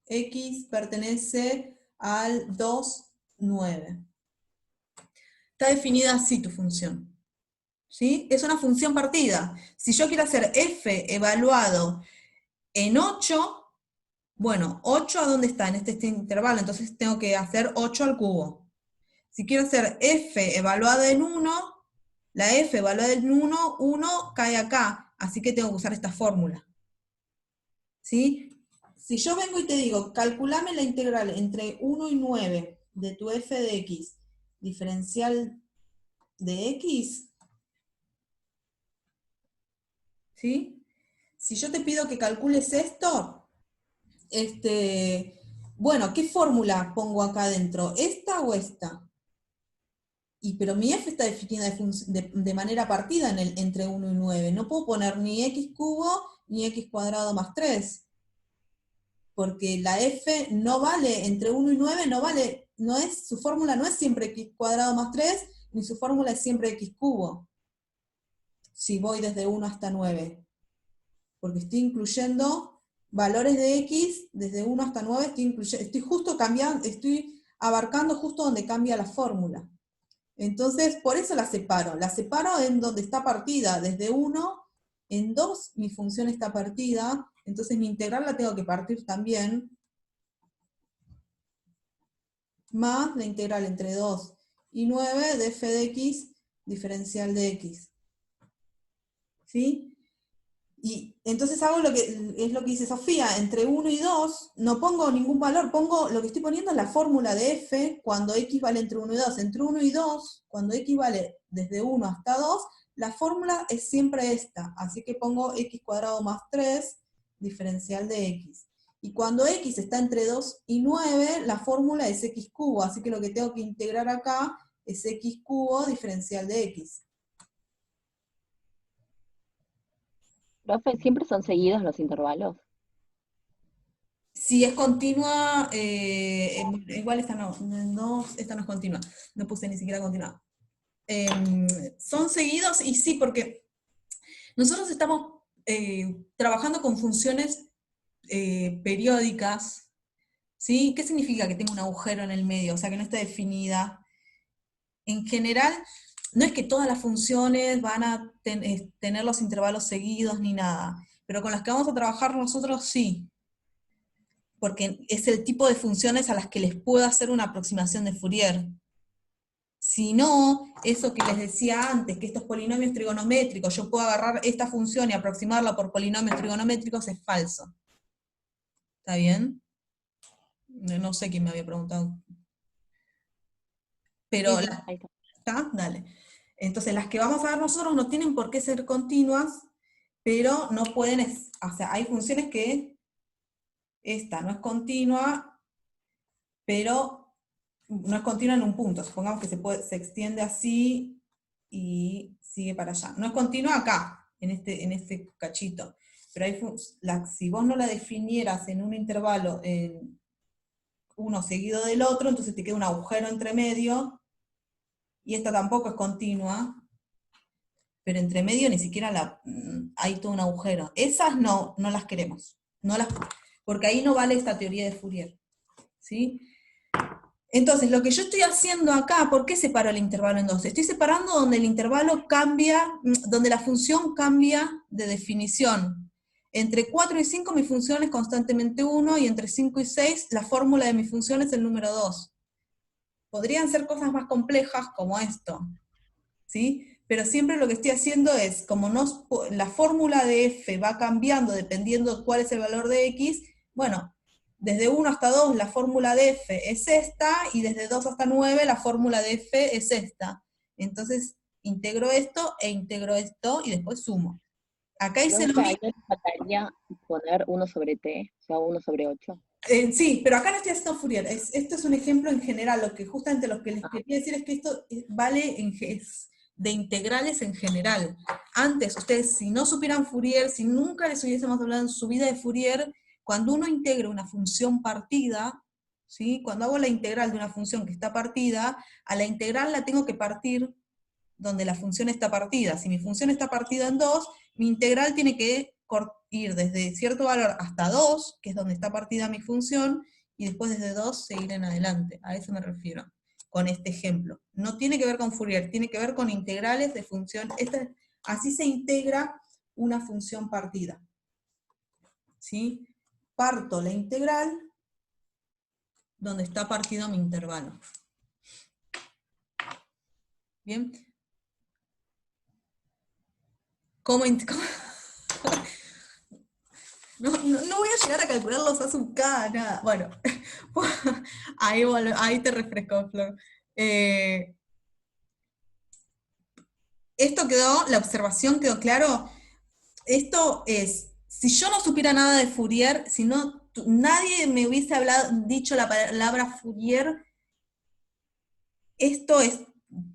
x pertenece al 2, 9. Está definida así tu función. ¿Sí? Es una función partida. Si yo quiero hacer f evaluado en 8, bueno, 8 ¿a dónde está? En este intervalo, entonces tengo que hacer 8 al cubo. Si quiero hacer f evaluada en 1, la f evaluada en 1 cae acá, así que tengo que usar esta fórmula. ¿Sí? Si yo vengo y te digo, calculame la integral entre 1 y 9 de tu f de x, diferencial de x, ¿sí? Si yo te pido que calcules esto, bueno, ¿qué fórmula pongo acá adentro? ¿Esta o esta? Pero mi f está definida de manera partida entre 1 y 9. No puedo poner ni x cubo ni x cuadrado más 3. Porque la f no vale, entre 1 y 9 no vale, su fórmula no es siempre x cuadrado más 3, ni su fórmula es siempre x cubo. Si voy desde 1 hasta 9. Porque estoy incluyendo valores de x desde 1 hasta 9, estoy justo cambiando, estoy abarcando justo donde cambia la fórmula. Entonces, por eso la separo en donde está partida, desde 1, en 2 mi función está partida, entonces mi integral la tengo que partir también, más la integral entre 2 y 9 de f de x diferencial de x. ¿Sí? Y entonces hago lo que dice Sofía, entre 1 y 2 no pongo ningún valor, lo que estoy poniendo es la fórmula de f cuando x vale entre 1 y 2. Entre 1 y 2, cuando x vale desde 1 hasta 2, la fórmula es siempre esta, así que pongo x cuadrado más 3 diferencial de x. Y cuando x está entre 2 y 9, la fórmula es x cubo, así que lo que tengo que integrar acá es x cubo diferencial de x. Profe, ¿siempre son seguidos los intervalos? Si es continua, igual esta no es continua, no puse ni siquiera continua. Son seguidos y sí, porque nosotros estamos trabajando con funciones periódicas, ¿sí? ¿Qué significa que tenga un agujero en el medio? O sea, que no esté definida. En general, no es que todas las funciones van a tener los intervalos seguidos ni nada, pero con las que vamos a trabajar nosotros sí. Porque es el tipo de funciones a las que les puedo hacer una aproximación de Fourier. Si no, eso que les decía antes, que estos polinomios trigonométricos, yo puedo agarrar esta función y aproximarla por polinomios trigonométricos, es falso. ¿Está bien? No sé quién me había preguntado. Pero, Sí, ahí está. ¿está? Dale. Entonces, las que vamos a ver nosotros no tienen por qué ser continuas, pero no pueden, o sea, hay funciones que esta no es continua, pero no es continua en un punto. Supongamos que se extiende así y sigue para allá. No es continua acá, en este cachito. Pero si vos no la definieras en un intervalo, en uno seguido del otro, entonces te queda un agujero entre medio, y esta tampoco es continua, pero entre medio ni siquiera hay todo un agujero. Esas no las queremos. Porque ahí no vale esta teoría de Fourier. ¿Sí? Entonces, lo que yo estoy haciendo acá, ¿por qué separo el intervalo en dos? Estoy separando donde el intervalo cambia, donde la función cambia de definición. Entre 4 y 5 mi función es constantemente 1, y entre 5 y 6 la fórmula de mi función es el número 2. Podrían ser cosas más complejas como esto, ¿sí? Pero siempre lo que estoy haciendo es, como la fórmula de f va cambiando dependiendo de cuál es el valor de x, bueno, desde 1 hasta 2 la fórmula de f es esta, y desde 2 hasta 9 la fórmula de f es esta. Entonces, integro esto e integro esto, y después sumo. Acá hice lo mismo. ¿No te faltaría poner 1 sobre t, o sea, 1 sobre 8? Sí, pero acá no estoy haciendo Fourier. Esto es un ejemplo en general. Justamente lo que les quería decir es que esto vale de integrales en general. Antes, ustedes, si no supieran Fourier, si nunca les hubiésemos hablado en su vida de Fourier, cuando uno integra una función partida, ¿sí? Cuando hago la integral de una función que está partida, a la integral la tengo que partir donde la función está partida. Si mi función está partida en 2, mi integral tiene que ir desde cierto valor hasta 2, que es donde está partida mi función, y después desde 2 seguir en adelante. A eso me refiero con este ejemplo. No tiene que ver con Fourier, tiene que ver con integrales de función. Así se integra una función partida. ¿Sí? Parto la integral donde está partido mi intervalo. ¿Bien? No voy a llegar a calcular los A sub K, nada. Bueno, ahí te refresco, Flor. Esto quedó, la observación quedó claro. Esto es, si yo no supiera nada de Fourier, si no, nadie me hubiese dicho la palabra Fourier, esto es,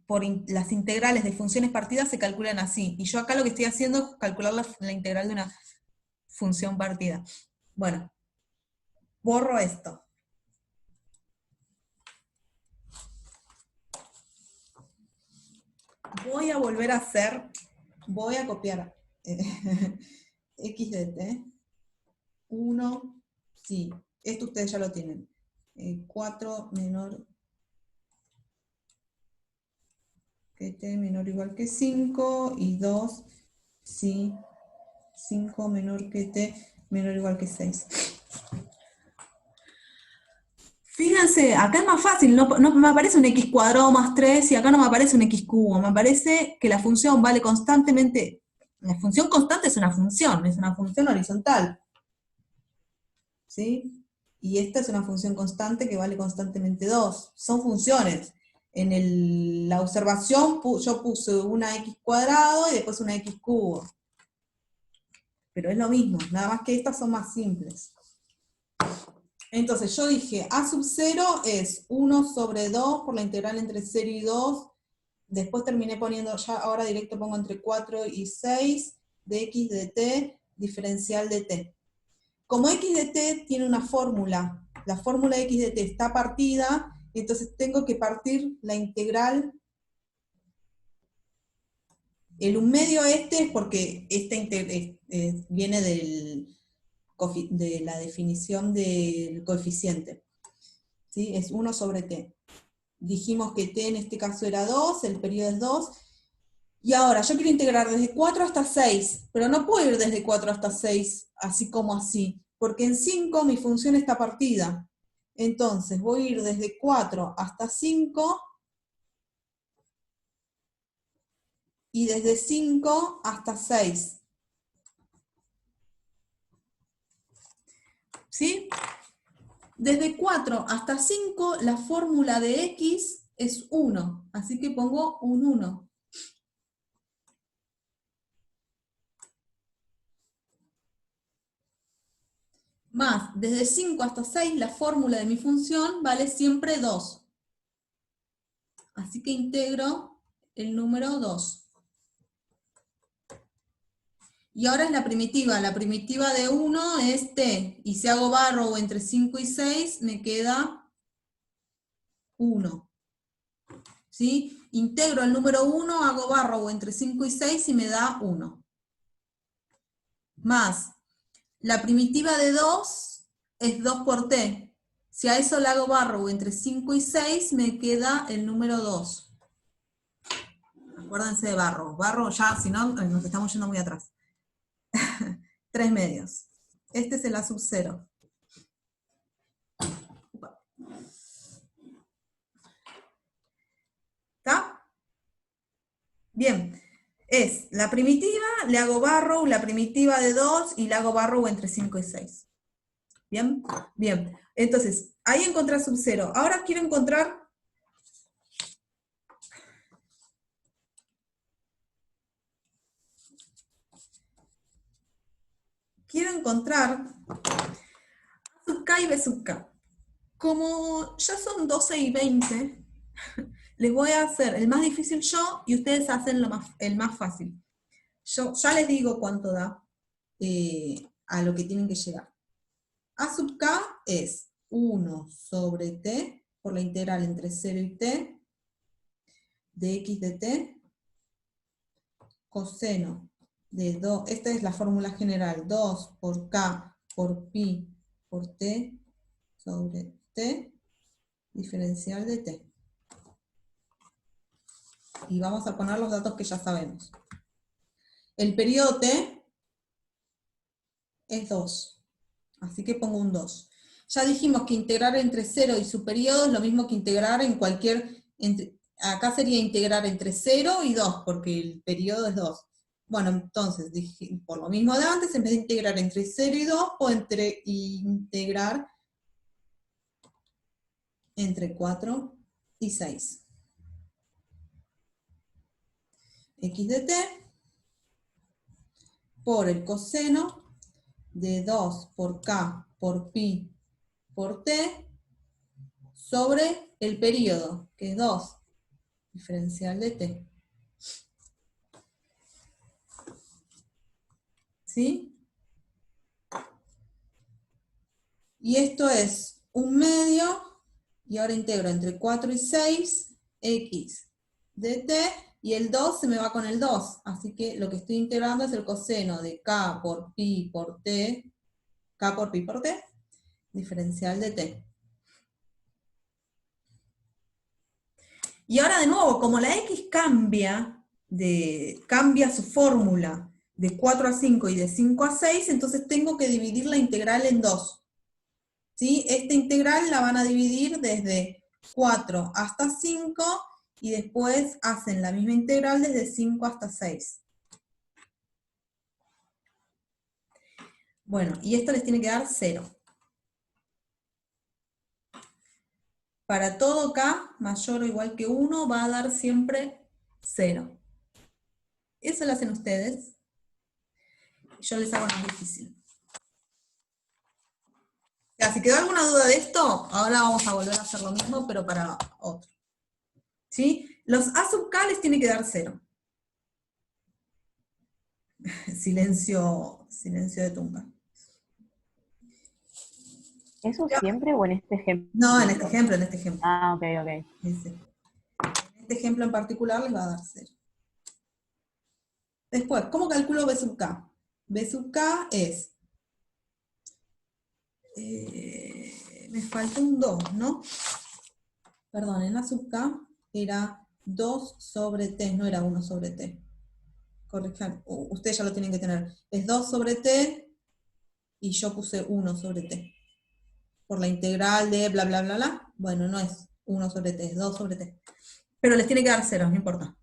por las integrales de funciones partidas se calculan así. Y yo acá lo que estoy haciendo es calcular la integral de una función partida. Bueno, borro esto. Voy a volver a hacer, voy a copiar x de t, 1, sí, esto ustedes ya lo tienen, 4 menor que t menor o igual que 5, y 2, sí, 5 menor que t menor o igual que 6. Fíjense, acá es más fácil, no me aparece un x cuadrado más 3, y acá no me aparece un x cubo, me aparece que la función vale constantemente, la función constante es una función horizontal, ¿sí? Y esta es una función constante que vale constantemente 2, son funciones. En la observación yo puse una x cuadrado y después una x cubo, pero es lo mismo, nada más que estas son más simples. Entonces yo dije, a sub 0 es 1 sobre 2 por la integral entre 0 y 2, después terminé poniendo, ya ahora directo pongo entre 4 y 6, de x de t, diferencial de t. Como x de t tiene una fórmula, la fórmula de x de t está partida, entonces tengo que partir la integral. El 1 medio es porque viene de la definición del coeficiente, ¿sí? Es 1 sobre t. Dijimos que t en este caso era 2, el periodo es 2, y ahora yo quiero integrar desde 4 hasta 6, pero no puedo ir desde 4 hasta 6, así como así, porque en 5 mi función está partida. Entonces voy a ir desde 4 hasta 5, y desde 5 hasta 6. ¿Sí? Desde 4 hasta 5 la fórmula de x es 1, así que pongo un 1. Más, desde 5 hasta 6 la fórmula de mi función vale siempre 2. Así que integro el número 2. Y ahora es la primitiva de 1 es t, y si hago barro entre 5 y 6, me queda 1. ¿Sí? Integro el número 1, hago barro entre 5 y 6 y me da 1. Más, la primitiva de 2 es 2 por t. Si a eso le hago barro entre 5 y 6, me queda el número 2. Acuérdense de barro. Barro ya, si no, nos estamos yendo muy atrás. 3 medios. Este es el A sub 0. ¿Está? Bien. Es la primitiva, le hago barrow, la primitiva de 2, y le hago barrow entre 5 y 6. ¿Bien? Bien. Entonces, ahí encontré sub 0. Ahora quiero encontrar... A sub k y B sub k. Como ya son 12 y 20, les voy a hacer el más difícil yo, y ustedes hacen el más fácil. Yo ya les digo cuánto da a lo que tienen que llegar. A sub k es 1 sobre t, por la integral entre 0 y t, de x de t, coseno de 2, esta es la fórmula general, 2 por k por pi por t sobre t, diferencial de t. Y vamos a poner los datos que ya sabemos. El periodo t es 2, así que pongo un 2. Ya dijimos que integrar entre 0 y su periodo es lo mismo que integrar en cualquier... acá sería integrar entre 0 y 2, porque el periodo es 2. Bueno, entonces, por lo mismo de antes, en vez de integrar entre 0 y 2, puedo integrar entre 4 y 6. X de t por el coseno de 2 por k por pi por t sobre el periodo, que es 2, diferencial de t. ¿Sí? Y esto es 1/2, y ahora integro entre 4 y 6, x de t, y el 2 se me va con el 2, así que lo que estoy integrando es el coseno de k por pi por t, k por pi por t, diferencial de t. Y ahora de nuevo, como la x cambia su fórmula de 4 a 5 y de 5 a 6, entonces tengo que dividir la integral en 2. ¿Sí? Esta integral la van a dividir desde 4 hasta 5, y después hacen la misma integral desde 5 hasta 6. Bueno, y esto les tiene que dar 0. Para todo k mayor o igual que 1 va a dar siempre 0. Eso lo hacen ustedes. Yo les hago más difícil. Ya, si quedó alguna duda de esto, ahora vamos a volver a hacer lo mismo, pero para otro. ¿Sí? Los A sub k les tiene que dar 0. Silencio de tumba. ¿Eso siempre o en este ejemplo? No, en este ejemplo. Ah, ok, ok. En este ejemplo en particular les va a dar 0. Después, ¿cómo calculo B sub k? B sub k es... me falta un 2, ¿no? Perdón, en A sub k era 2 sobre t, no era 1 sobre t. Corrijan, ustedes ya lo tienen que tener. Es 2 sobre t, y yo puse 1 sobre t. Por la integral de bla, bla, bla, bla. Bueno, no es 1 sobre t, es 2 sobre t. Pero les tiene que dar 0, no importa.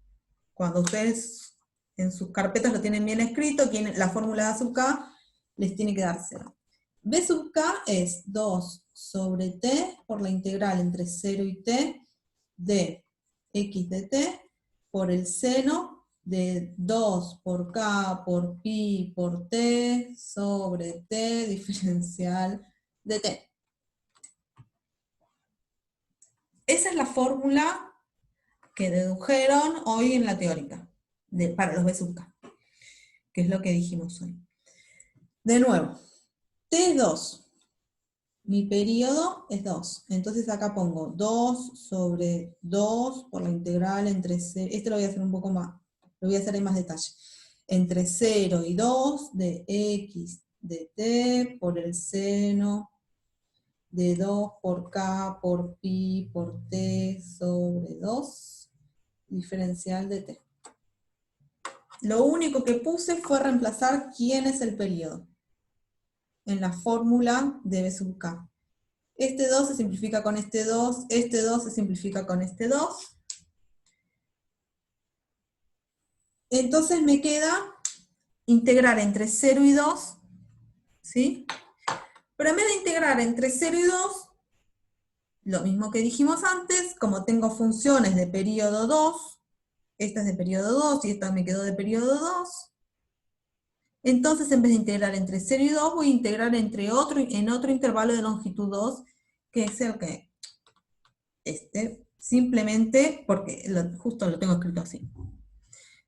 Cuando ustedes en sus carpetas lo tienen bien escrito, la fórmula de A sub k les tiene que dar 0. B sub k es 2 sobre t por la integral entre 0 y t de x de t por el seno de 2 por k por pi por t sobre t diferencial de t. Esa es la fórmula que dedujeron hoy en la teórica, para los B sub k, que es lo que dijimos hoy. De nuevo, t es 2. Mi periodo es 2. Entonces acá pongo 2 sobre 2 por la integral entre 0. Este lo voy a hacer un poco más, lo voy a hacer en más detalle. Entre 0 y 2 de x de t por el seno de 2 por k por pi por t sobre 2, diferencial de t. Lo único que puse fue reemplazar quién es el periodo. en la fórmula de B sub K. Este 2 se simplifica con este 2 se simplifica con este 2. Entonces me queda integrar entre 0 y 2, ¿sí? Pero en vez de integrar entre 0 y 2, lo mismo que dijimos antes, como tengo funciones de periodo 2, esta es de periodo 2 y esta me quedó de periodo 2, entonces en vez de integrar entre 0 y 2, voy a integrar en otro intervalo de longitud 2, que es el que, simplemente porque justo lo tengo escrito así.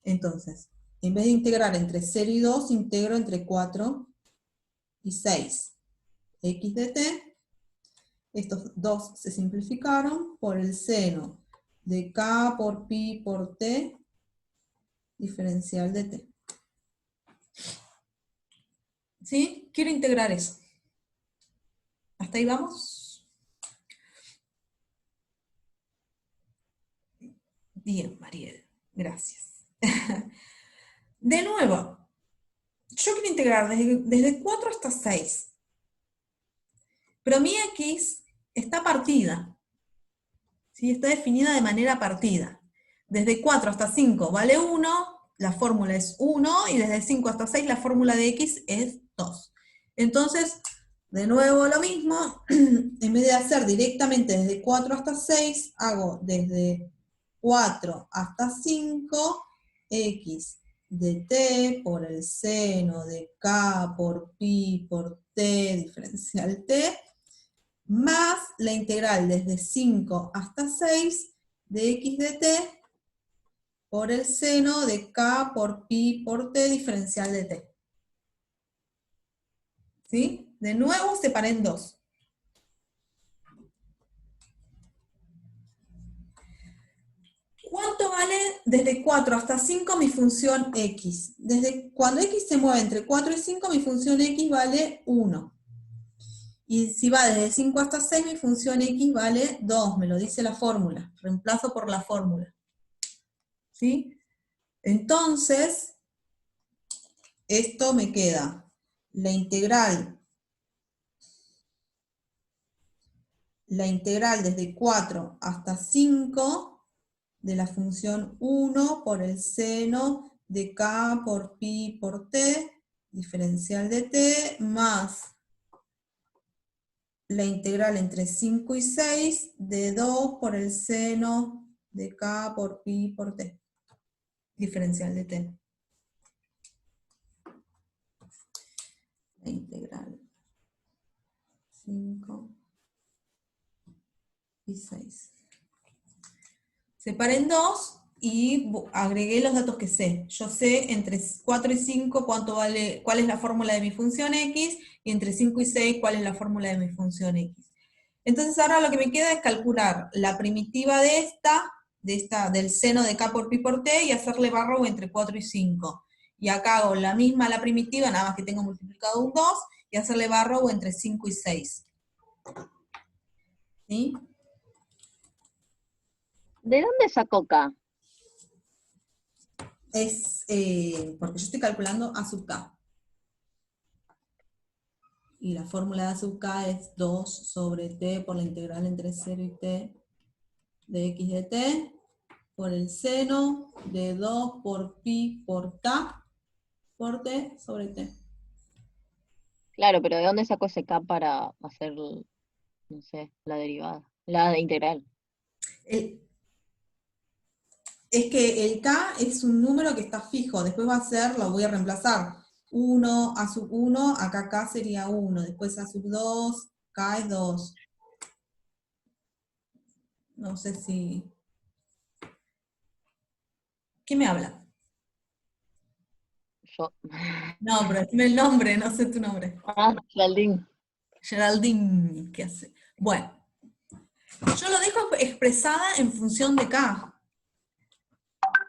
Entonces, en vez de integrar entre 0 y 2, integro entre 4 y 6. X de t, estos dos se simplificaron por el seno de K por pi por t, diferencial de t. ¿Sí? Quiero integrar eso. ¿Hasta ahí vamos? Bien, Mariel. Gracias. De nuevo, yo quiero integrar desde 4 hasta 6. Pero mi x está partida. ¿Sí? Está definida de manera partida. Desde 4 hasta 5 vale 1, la fórmula es 1, y desde 5 hasta 6 la fórmula de x es 2. Entonces, de nuevo lo mismo, en vez de hacer directamente desde 4 hasta 6, hago desde 4 hasta 5, x de t por el seno de K por pi por t diferencial t, más la integral desde 5 hasta 6 de x de t por el seno de K por pi por t diferencial de t. ¿Sí? De nuevo separé en 2. ¿Cuánto vale desde 4 hasta 5 mi función x? Cuando x se mueve entre 4 y 5, mi función x vale 1. Y si va desde 5 hasta 6, mi función x vale 2, me lo dice la fórmula. Reemplazo por la fórmula. ¿Sí? Entonces, esto me queda la integral desde 4 hasta 5 de la función 1 por el seno de K por pi por t, diferencial de t, más la integral entre 5 y 6 de 2 por el seno de K por pi por t, diferencial de t. La integral 5 y 6. Separé en 2 y agregué los datos que sé. Yo sé entre 4 y 5 cuál es la fórmula de mi función x, y entre 5 y 6 cuál es la fórmula de mi función x. Entonces ahora lo que me queda es calcular la primitiva de del seno de K por pi por t, y hacerle barrow entre 4 y 5. Y acá hago la primitiva, nada más que tengo multiplicado un 2, y hacerle barrow entre 5 y 6. ¿Sí? ¿De dónde sacó K? Es porque yo estoy calculando A sub K. Y la fórmula de A sub K es 2 sobre t por la integral entre 0 y t de x de t, por el seno de 2 por pi por K por t sobre t. Claro, pero ¿de dónde sacó ese K para hacer, no sé, la derivada? La de integral. Es que el K es un número que está fijo, después lo voy a reemplazar. 1, A sub 1, acá K sería 1, después A sub 2, K es 2. No sé si... ¿Quién me habla? Yo. No, pero dime el nombre, no sé tu nombre. Ah, Geraldine. Geraldine, ¿qué hace? Bueno, yo lo dejo expresada en función de K.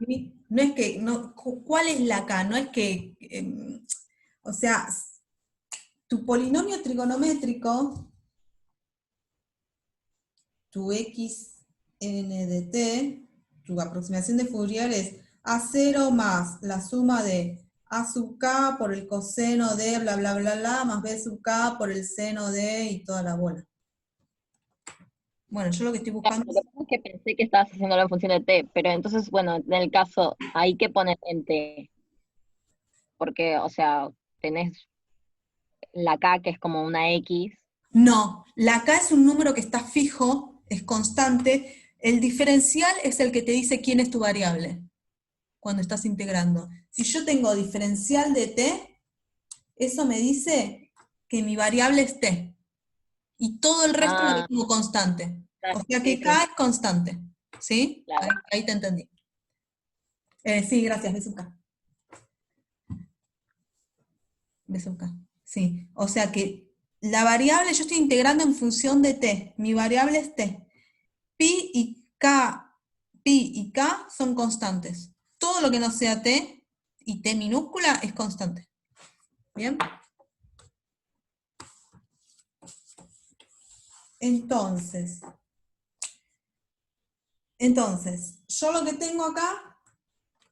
¿Sí? No es que, ¿cuál es la K? No es que, o sea, tu polinomio trigonométrico, tu xn de t, tu aproximación de Fourier es A0 más la suma de A sub k por el coseno de bla, bla, bla, bla, más b sub k por el seno de y toda la bola. Bueno, yo lo que estoy Claro, buscando lo que pasa es que pensé que estabas haciendo la función de t, pero entonces, bueno, en el caso, hay que poner en t, porque, o sea, tenés la k que es como una x. No, la k es un número que está fijo, es constante. El diferencial es el que te dice quién es tu variable cuando estás integrando. Si yo tengo diferencial de t, eso me dice que mi variable es t. Y todo el resto lo Ah, tengo constante. O claro, sea sí, que sí, k es constante. ¿Sí? claro. Ahí te entendí. Sí, gracias, Besuka. Besuka. Sí. O sea que la variable yo estoy integrando en función de t. Mi variable es t. Pi y k son constantes. Todo lo que no sea t y t minúscula es constante. ¿Bien? Entonces, yo lo que tengo acá,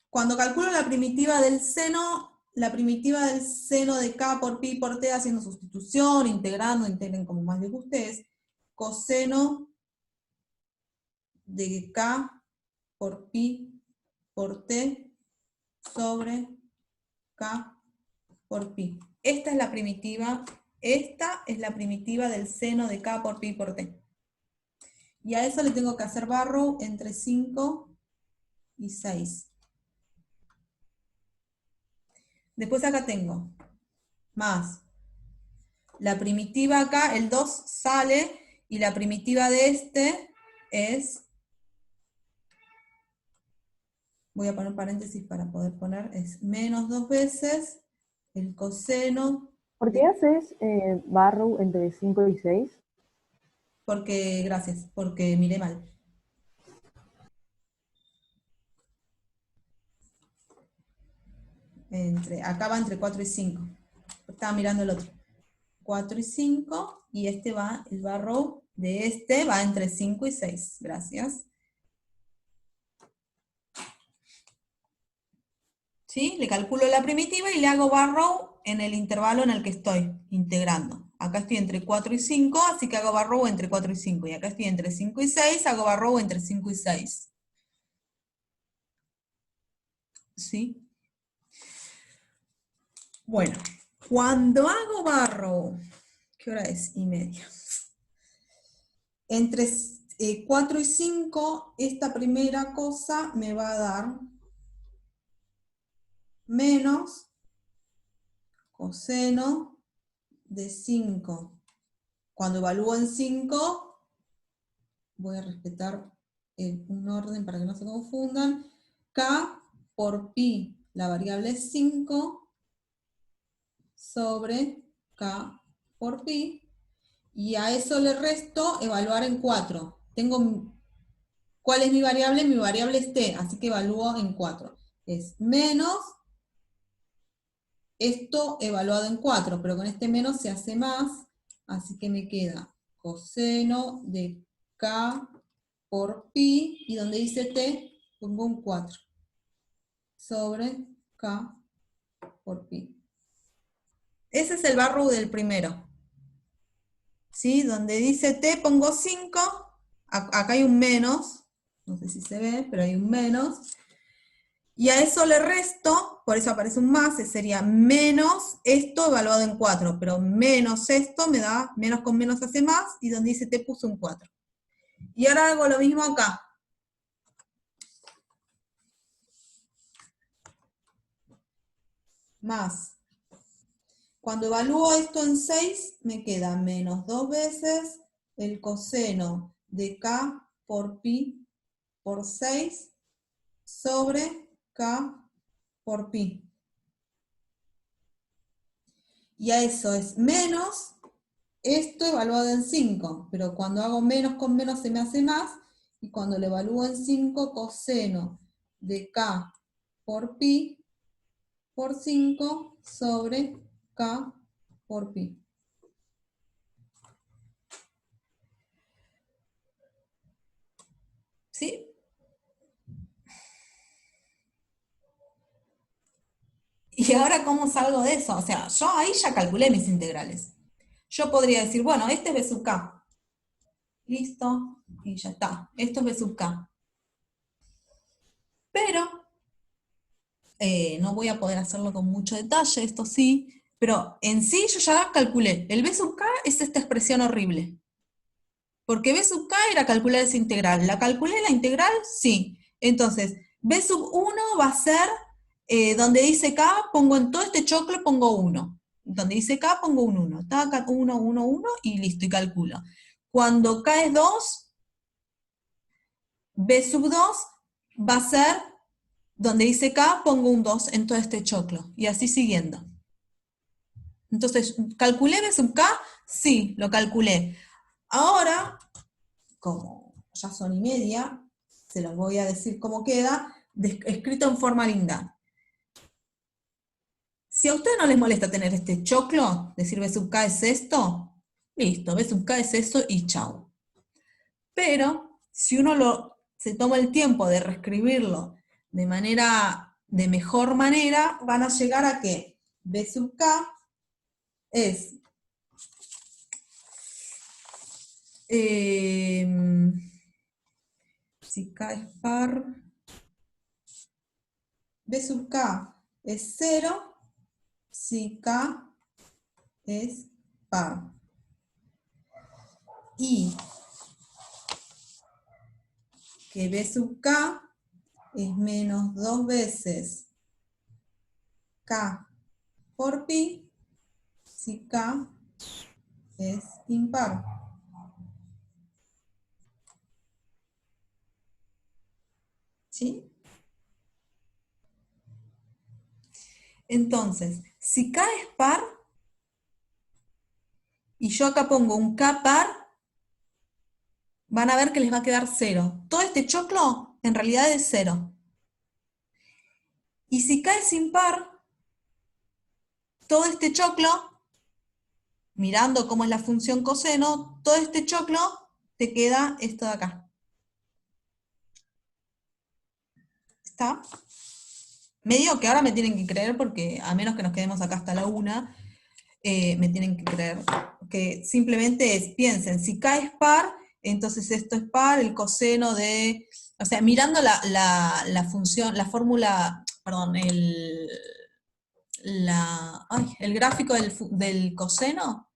cuando calculo la primitiva del seno de k por pi por t haciendo sustitución, integrando, integren como más les guste, es coseno de k por pi por t sobre k por pi. Esta es la primitiva del seno de k por pi por t. Y a eso le tengo que hacer barrow entre 5 y 6. Después acá tengo más la primitiva acá, el 2 sale, y la primitiva de este es, voy a poner paréntesis para poder poner, es menos 2 veces el coseno. ¿Por qué haces barrow entre 5 y 6? Gracias, porque miré mal. Acá va entre 4 y 5. Estaba mirando el otro. 4 y 5, y este va, el barrow de este va entre 5 y 6. Gracias. ¿Sí? Le calculo la primitiva y le hago barrow en el intervalo en el que estoy integrando. Acá estoy entre 4 y 5, así que hago barrow entre 4 y 5. Y acá estoy entre 5 y 6, hago barrow entre 5 y 6. ¿Sí? Bueno, cuando hago barrow, ¿qué hora es? Y media. Entre 4 y 5, esta primera cosa me va a dar menos coseno de 5. Cuando evalúo en 5, voy a respetar un orden para que no se confundan. K por pi, la variable es 5, sobre K por pi, y a eso le resto evaluar en 4. ¿Cuál es mi variable? Mi variable es t, así que evalúo en 4. Es menos esto evaluado en 4, pero con este menos se hace más, así que me queda coseno de k por pi, y donde dice t, pongo un 4, sobre k por pi. Ese es el barrow del primero. ¿Sí? Donde dice t, pongo 5, acá hay un menos, no sé si se ve, pero hay un menos, y a eso le resto, por eso aparece un más, sería menos esto evaluado en 4, pero menos esto me da, menos con menos hace más, y donde dice t puse un 4. Y ahora hago lo mismo acá. Más. Cuando evalúo esto en 6, me queda menos 2 veces el coseno de k por pi por 6 sobre k por pi. Y a eso es menos esto evaluado en 5, pero cuando hago menos con menos se me hace más, y cuando lo evalúo en 5, coseno de k por pi por 5 sobre k por pi. ¿Sí? Y ¿Y ahora cómo salgo de eso? O sea, yo ahí ya calculé mis integrales. Yo podría decir, bueno, este es B sub k. Listo, y ya está. Esto es B sub k. Pero, no voy a poder hacerlo con mucho detalle, esto sí, pero en sí yo ya calculé. El B sub k es esta expresión horrible. Porque B sub k era calcular esa integral. ¿La calculé la integral? Sí. Entonces, B sub 1 va a ser, donde dice k, pongo en todo este choclo, pongo 1. Donde dice k, pongo un 1. Taca, 1, 1, 1, y listo, y calculo. Cuando k es 2, B sub 2 va a ser, donde dice k, pongo un 2 en todo este choclo. Y así siguiendo. Entonces, ¿calculé B sub k? Sí, lo calculé. Ahora, como ya son y media, se los voy a decir cómo queda, escrito en forma linda. Si a ustedes no les molesta tener este choclo, decir B sub k es esto, listo, B sub k es esto y chau. Pero, si uno se toma el tiempo de reescribirlo de mejor manera, van a llegar a que B sub k es si k es par, B sub k es 0, si k es par. Y que B sub k es menos 2 veces k por pi, si k es impar. ¿Sí? Entonces, si k es par, y yo acá pongo un k par, van a ver que les va a quedar 0. Todo este choclo en realidad es 0. Y si k es impar, todo este choclo, mirando cómo es la función coseno, todo este choclo te queda esto de acá. ¿Está? Medio que ahora me tienen que creer, porque a menos que nos quedemos acá hasta la 1, me tienen que creer. Que simplemente piensen, si k es par, entonces esto es par, el coseno de... O sea, mirando la función, la fórmula, perdón, el gráfico del coseno,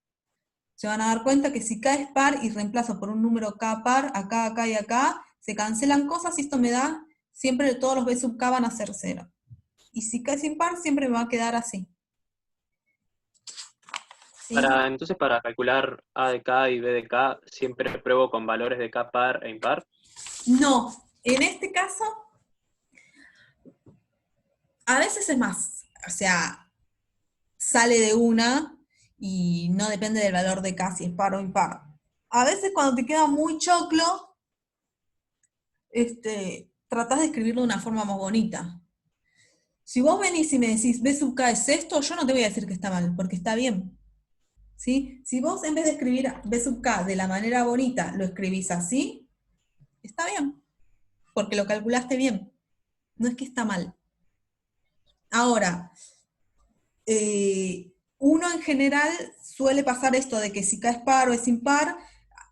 se van a dar cuenta que si k es par y reemplazo por un número k par, acá, acá y acá, se cancelan cosas y esto me da, siempre todos los b sub k van a ser 0. Y si k es impar, siempre me va a quedar así. ¿Sí? Entonces, para calcular A de K y B de K, ¿siempre pruebo con valores de K par e impar? No, en este caso, a veces es más, o sea, sale de una y no depende del valor de K si es par o impar. A veces cuando te queda muy choclo, tratás de escribirlo de una forma más bonita. Si vos venís y me decís, B sub K es esto, yo no te voy a decir que está mal, porque está bien. ¿Sí? Si vos en vez de escribir B sub K de la manera bonita, lo escribís así, está bien, porque lo calculaste bien. No es que está mal. Ahora, uno en general suele pasar esto de que si K es par o es impar,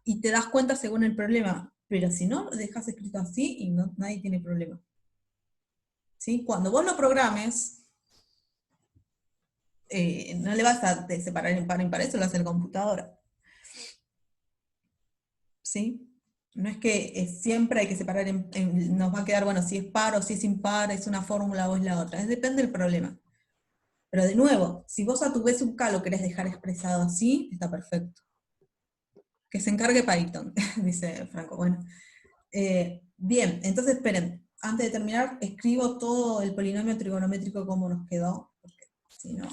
y te das cuenta según el problema. Pero si no, lo dejas escrito así y nadie tiene problema. ¿Sí? Cuando vos lo programes, no le vas a separar impar e impar, eso lo hace la computadora. ¿Sí? No es que siempre hay que separar, nos va a quedar, bueno, si es par o si es impar, es una fórmula o es la otra. Depende del problema. Pero de nuevo, si vos a tu B sub K lo querés dejar expresado así, está perfecto. Que se encargue Python, dice Franco. Bueno, bien, entonces esperen. Antes de terminar, escribo todo el polinomio trigonométrico como nos quedó, porque si no...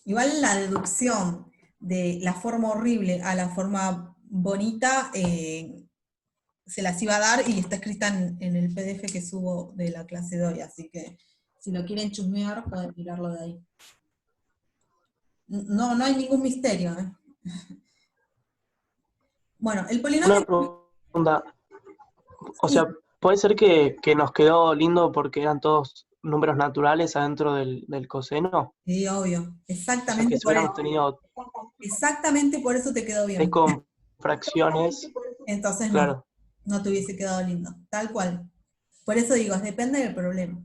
Igual la deducción de la forma horrible a la forma bonita se las iba a dar y está escrita en el PDF que subo de la clase de hoy, así que si lo quieren chusmear pueden mirarlo de ahí. No hay ningún misterio. Bueno, el polinomio... Una pregunta, o Sí. sea, puede ser que nos quedó lindo porque eran todos números naturales adentro del coseno. Sí, obvio. O sea, que Exactamente si hubiéramos tenido exactamente por eso te quedó 3 bien. con fracciones, Entonces claro. no te hubiese quedado lindo. Tal cual. Por eso digo, depende del problema.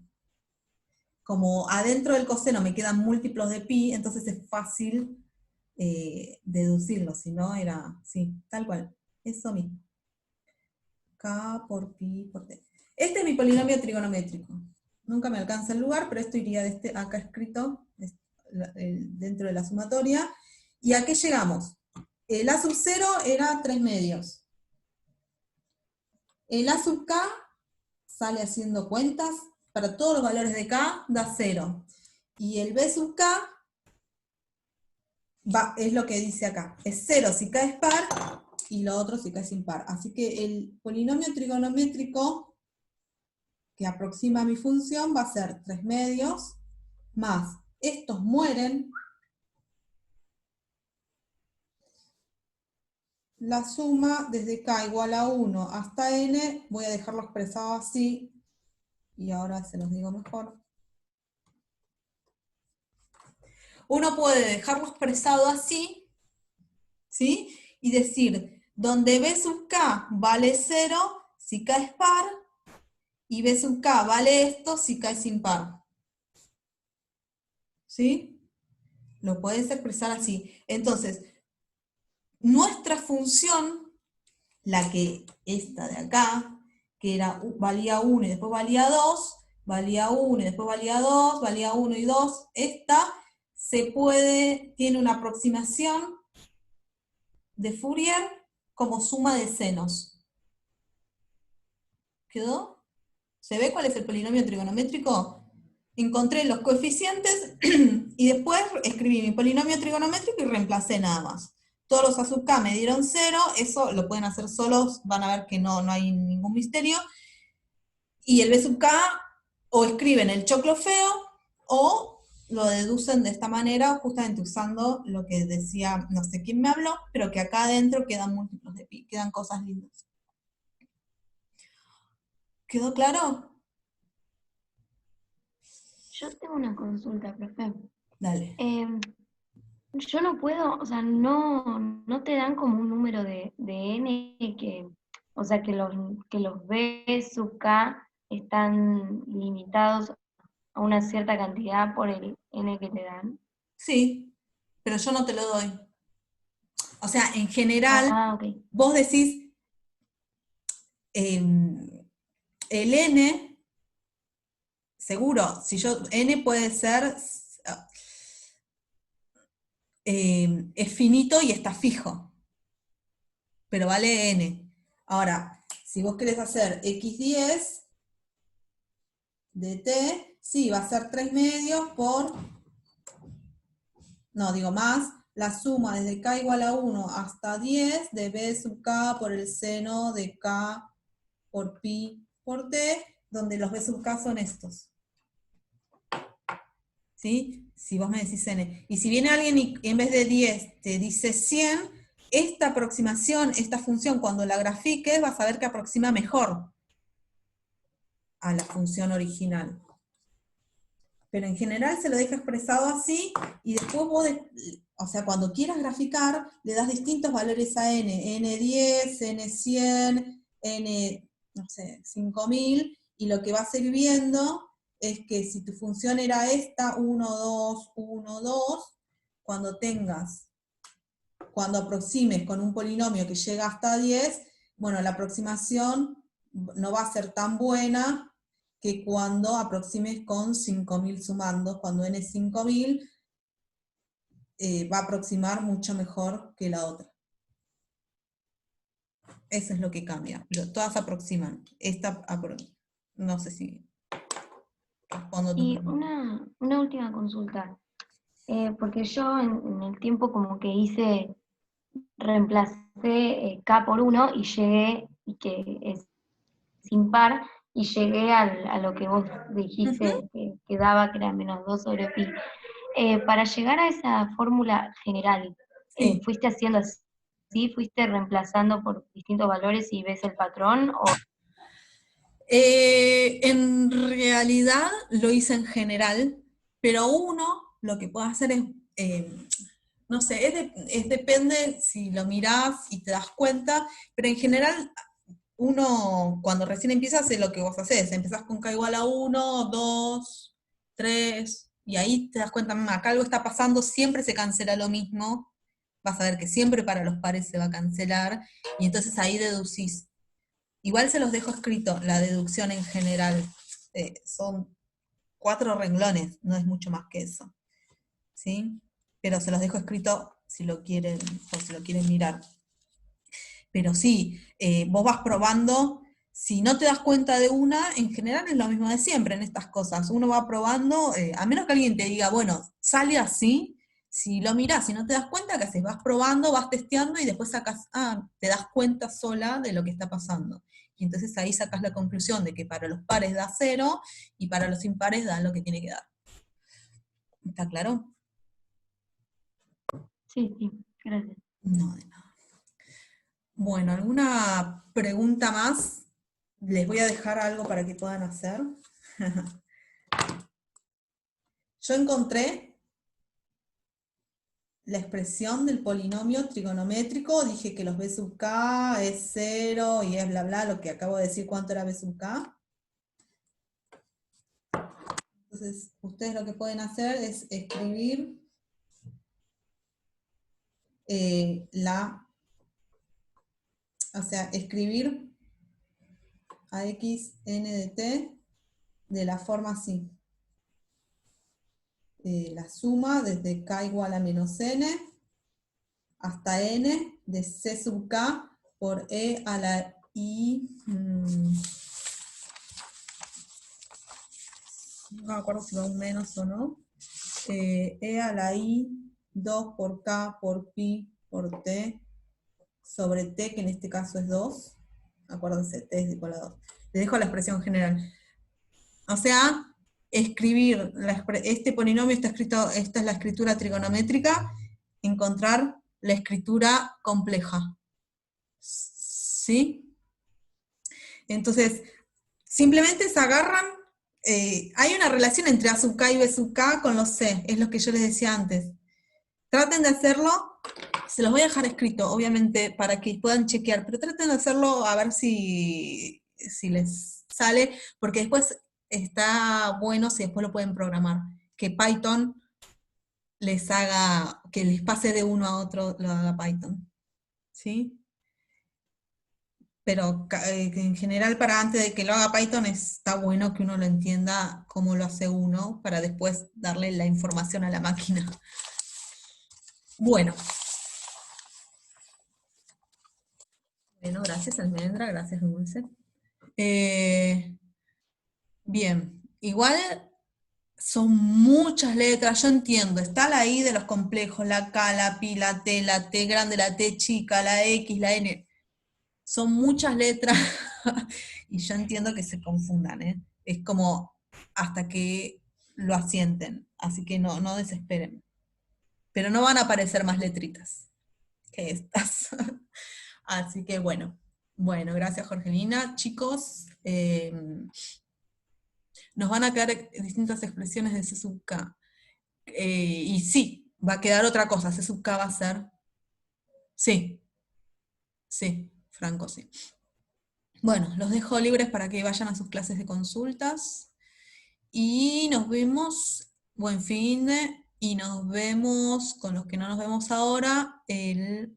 Como adentro del coseno me quedan múltiplos de pi, entonces es fácil deducirlo. Si no, era, sí, tal cual. Eso mismo. K por pi por t. Este es mi polinomio trigonométrico. Nunca me alcanza el lugar, pero esto iría de acá escrito, dentro de la sumatoria. ¿Y a qué llegamos? El A sub 0 era 3 medios. El A sub k sale haciendo cuentas, para todos los valores de k da 0. Y el B sub k es lo que dice acá. Es 0 si k es par, y lo otro si k es impar. Así que el polinomio trigonométrico que aproxima mi función va a ser 3 medios, más estos mueren, la suma desde k igual a 1 hasta n, voy a dejarlo expresado así, y ahora se los digo mejor. Uno puede dejarlo expresado así, ¿sí? Y decir, donde b sub k vale 0, si k es par, y b sub k vale esto si k es impar. ¿Sí? Lo puedes expresar así. Entonces, nuestra función, esta de acá, que valía 1 y después valía 2, valía 1 y después valía 2, valía 1 y 2, esta tiene una aproximación de Fourier como suma de senos. ¿Quedó? ¿Se ve cuál es el polinomio trigonométrico? Encontré los coeficientes y después escribí mi polinomio trigonométrico y reemplacé nada más. Todos los A sub k me dieron 0, eso lo pueden hacer solos, van a ver que no hay ningún misterio. Y el B sub k, o escriben el choclo feo, o lo deducen de esta manera, justamente usando lo que decía, no sé quién me habló, pero que acá adentro quedan múltiplos de pi, quedan cosas lindas. ¿Quedó claro? Yo tengo una consulta, profe. Dale. Yo no puedo, o sea, no te dan como un número de n que, o sea, que los b sub k están limitados a una cierta cantidad por el n que te dan. Sí, pero yo no te lo doy. O sea, en general, Okay. vos decís, el n, seguro, n puede ser, es finito y está fijo, pero vale n. Ahora, si vos querés hacer x10 de t, sí, va a ser 3 medios por, no, digo más, la suma desde k igual a 1 hasta 10 de b sub k por el seno de k por pi por t, donde los b sub k son estos. ¿Sí? Si vos me decís n. Y si viene alguien y en vez de 10 te dice 100, esta aproximación, esta función, cuando la grafiques, vas a ver que aproxima mejor a la función original. Pero en general se lo deja expresado así, y después vos, o sea, cuando quieras graficar, le das distintos valores a n, n10, n100, n, no sé, 5000, y lo que vas a ir viendo es que si tu función era esta, 1, 2, 1, 2, cuando aproximes con un polinomio que llega hasta 10, bueno, la aproximación no va a ser tan buena que cuando aproximes con 5000 sumandos, cuando n es 5000, va a aproximar mucho mejor que la otra. Eso es lo que cambia, pero todas aproximan. No sé si respondo tu Y pregunta. una última consulta, porque yo en el tiempo como que reemplacé k por 1 y llegué, y que es impar, y llegué a lo que vos dijiste que daba, que era menos 2 sobre pi. Para llegar a esa fórmula general, Sí. ¿fuiste haciendo así? ¿Fuiste reemplazando por distintos valores y ves el patrón? En realidad lo hice en general, pero uno lo que puede hacer es, no sé, depende si lo mirás y te das cuenta, pero en general uno cuando recién empieza hace lo que vos hacés, empezás con K igual a 1, 2, 3, y ahí te das cuenta, acá algo está pasando, siempre se cancela lo mismo, vas a ver que siempre para los pares se va a cancelar, y entonces ahí deducís. Igual se los dejo escrito, la deducción en general. Son 4 renglones, no es mucho más que eso. ¿Sí? Pero se los dejo escrito si lo quieren, o si lo quieren mirar. Pero sí, vos vas probando, si no te das cuenta de una, en general es lo mismo de siempre en estas cosas. Uno va probando, a menos que alguien te diga, bueno, sale así, si lo mirás, si no te das cuenta, ¿qué haces? Vas probando, vas testeando y después sacas, te das cuenta sola de lo que está pasando. Y entonces ahí sacas la conclusión de que para los pares da 0 y para los impares da lo que tiene que dar. ¿Está claro? Sí, sí, gracias. No, de nada. Bueno, ¿alguna pregunta más? Les voy a dejar algo para que puedan hacer. Yo encontré la expresión del polinomio trigonométrico, dije que los b sub k es 0 y es bla bla, lo que acabo de decir cuánto era b sub k. Entonces, ustedes lo que pueden hacer es escribir escribir a x n de t de la forma así. La suma desde k igual a menos n hasta n de c sub k por e a la i, no me acuerdo si va un menos o no, e a la i 2 por k por pi por t sobre t, que en este caso es 2, acuérdense, t es igual a 2. Les dejo la expresión general. O sea, escribir este polinomio está escrito, esta es la escritura trigonométrica, encontrar la escritura compleja. ¿Sí? Entonces, simplemente se agarran, hay una relación entre A sub k y B sub k con los C, es lo que yo les decía antes. Traten de hacerlo, se los voy a dejar escrito, obviamente, para que puedan chequear, pero traten de hacerlo a ver si les sale, porque después está bueno si después lo pueden programar, que Python les haga, que les pase de uno a otro, lo haga Python. ¿Sí? Pero en general para antes de que lo haga Python está bueno que uno lo entienda cómo lo hace uno, para después darle la información a la máquina. Bueno. Bueno, gracias Almendra, gracias Dulce. Bien, igual son muchas letras, yo entiendo, está la I de los complejos, la K, la Pi, la T grande, la T chica, la X, la N. Son muchas letras y yo entiendo que se confundan, ¿eh? Es como hasta que lo asienten, así que no desesperen. Pero no van a aparecer más letritas que estas. Así que bueno, gracias Jorgelina. Chicos, nos van a quedar distintas expresiones de C sub K. Y sí, va a quedar otra cosa, C sub K va a ser... Sí, Franco, sí. Bueno, los dejo libres para que vayan a sus clases de consultas. Y nos vemos, buen fin de, y nos vemos, con los que no nos vemos ahora, el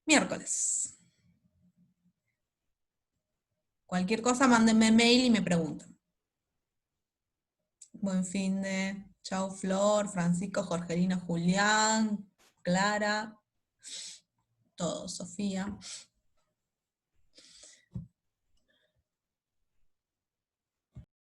miércoles. Cualquier cosa, mándenme mail y me preguntan. Buen fin de, chao Flor, Francisco, Jorgelina, Julián, Clara, todos, Sofía.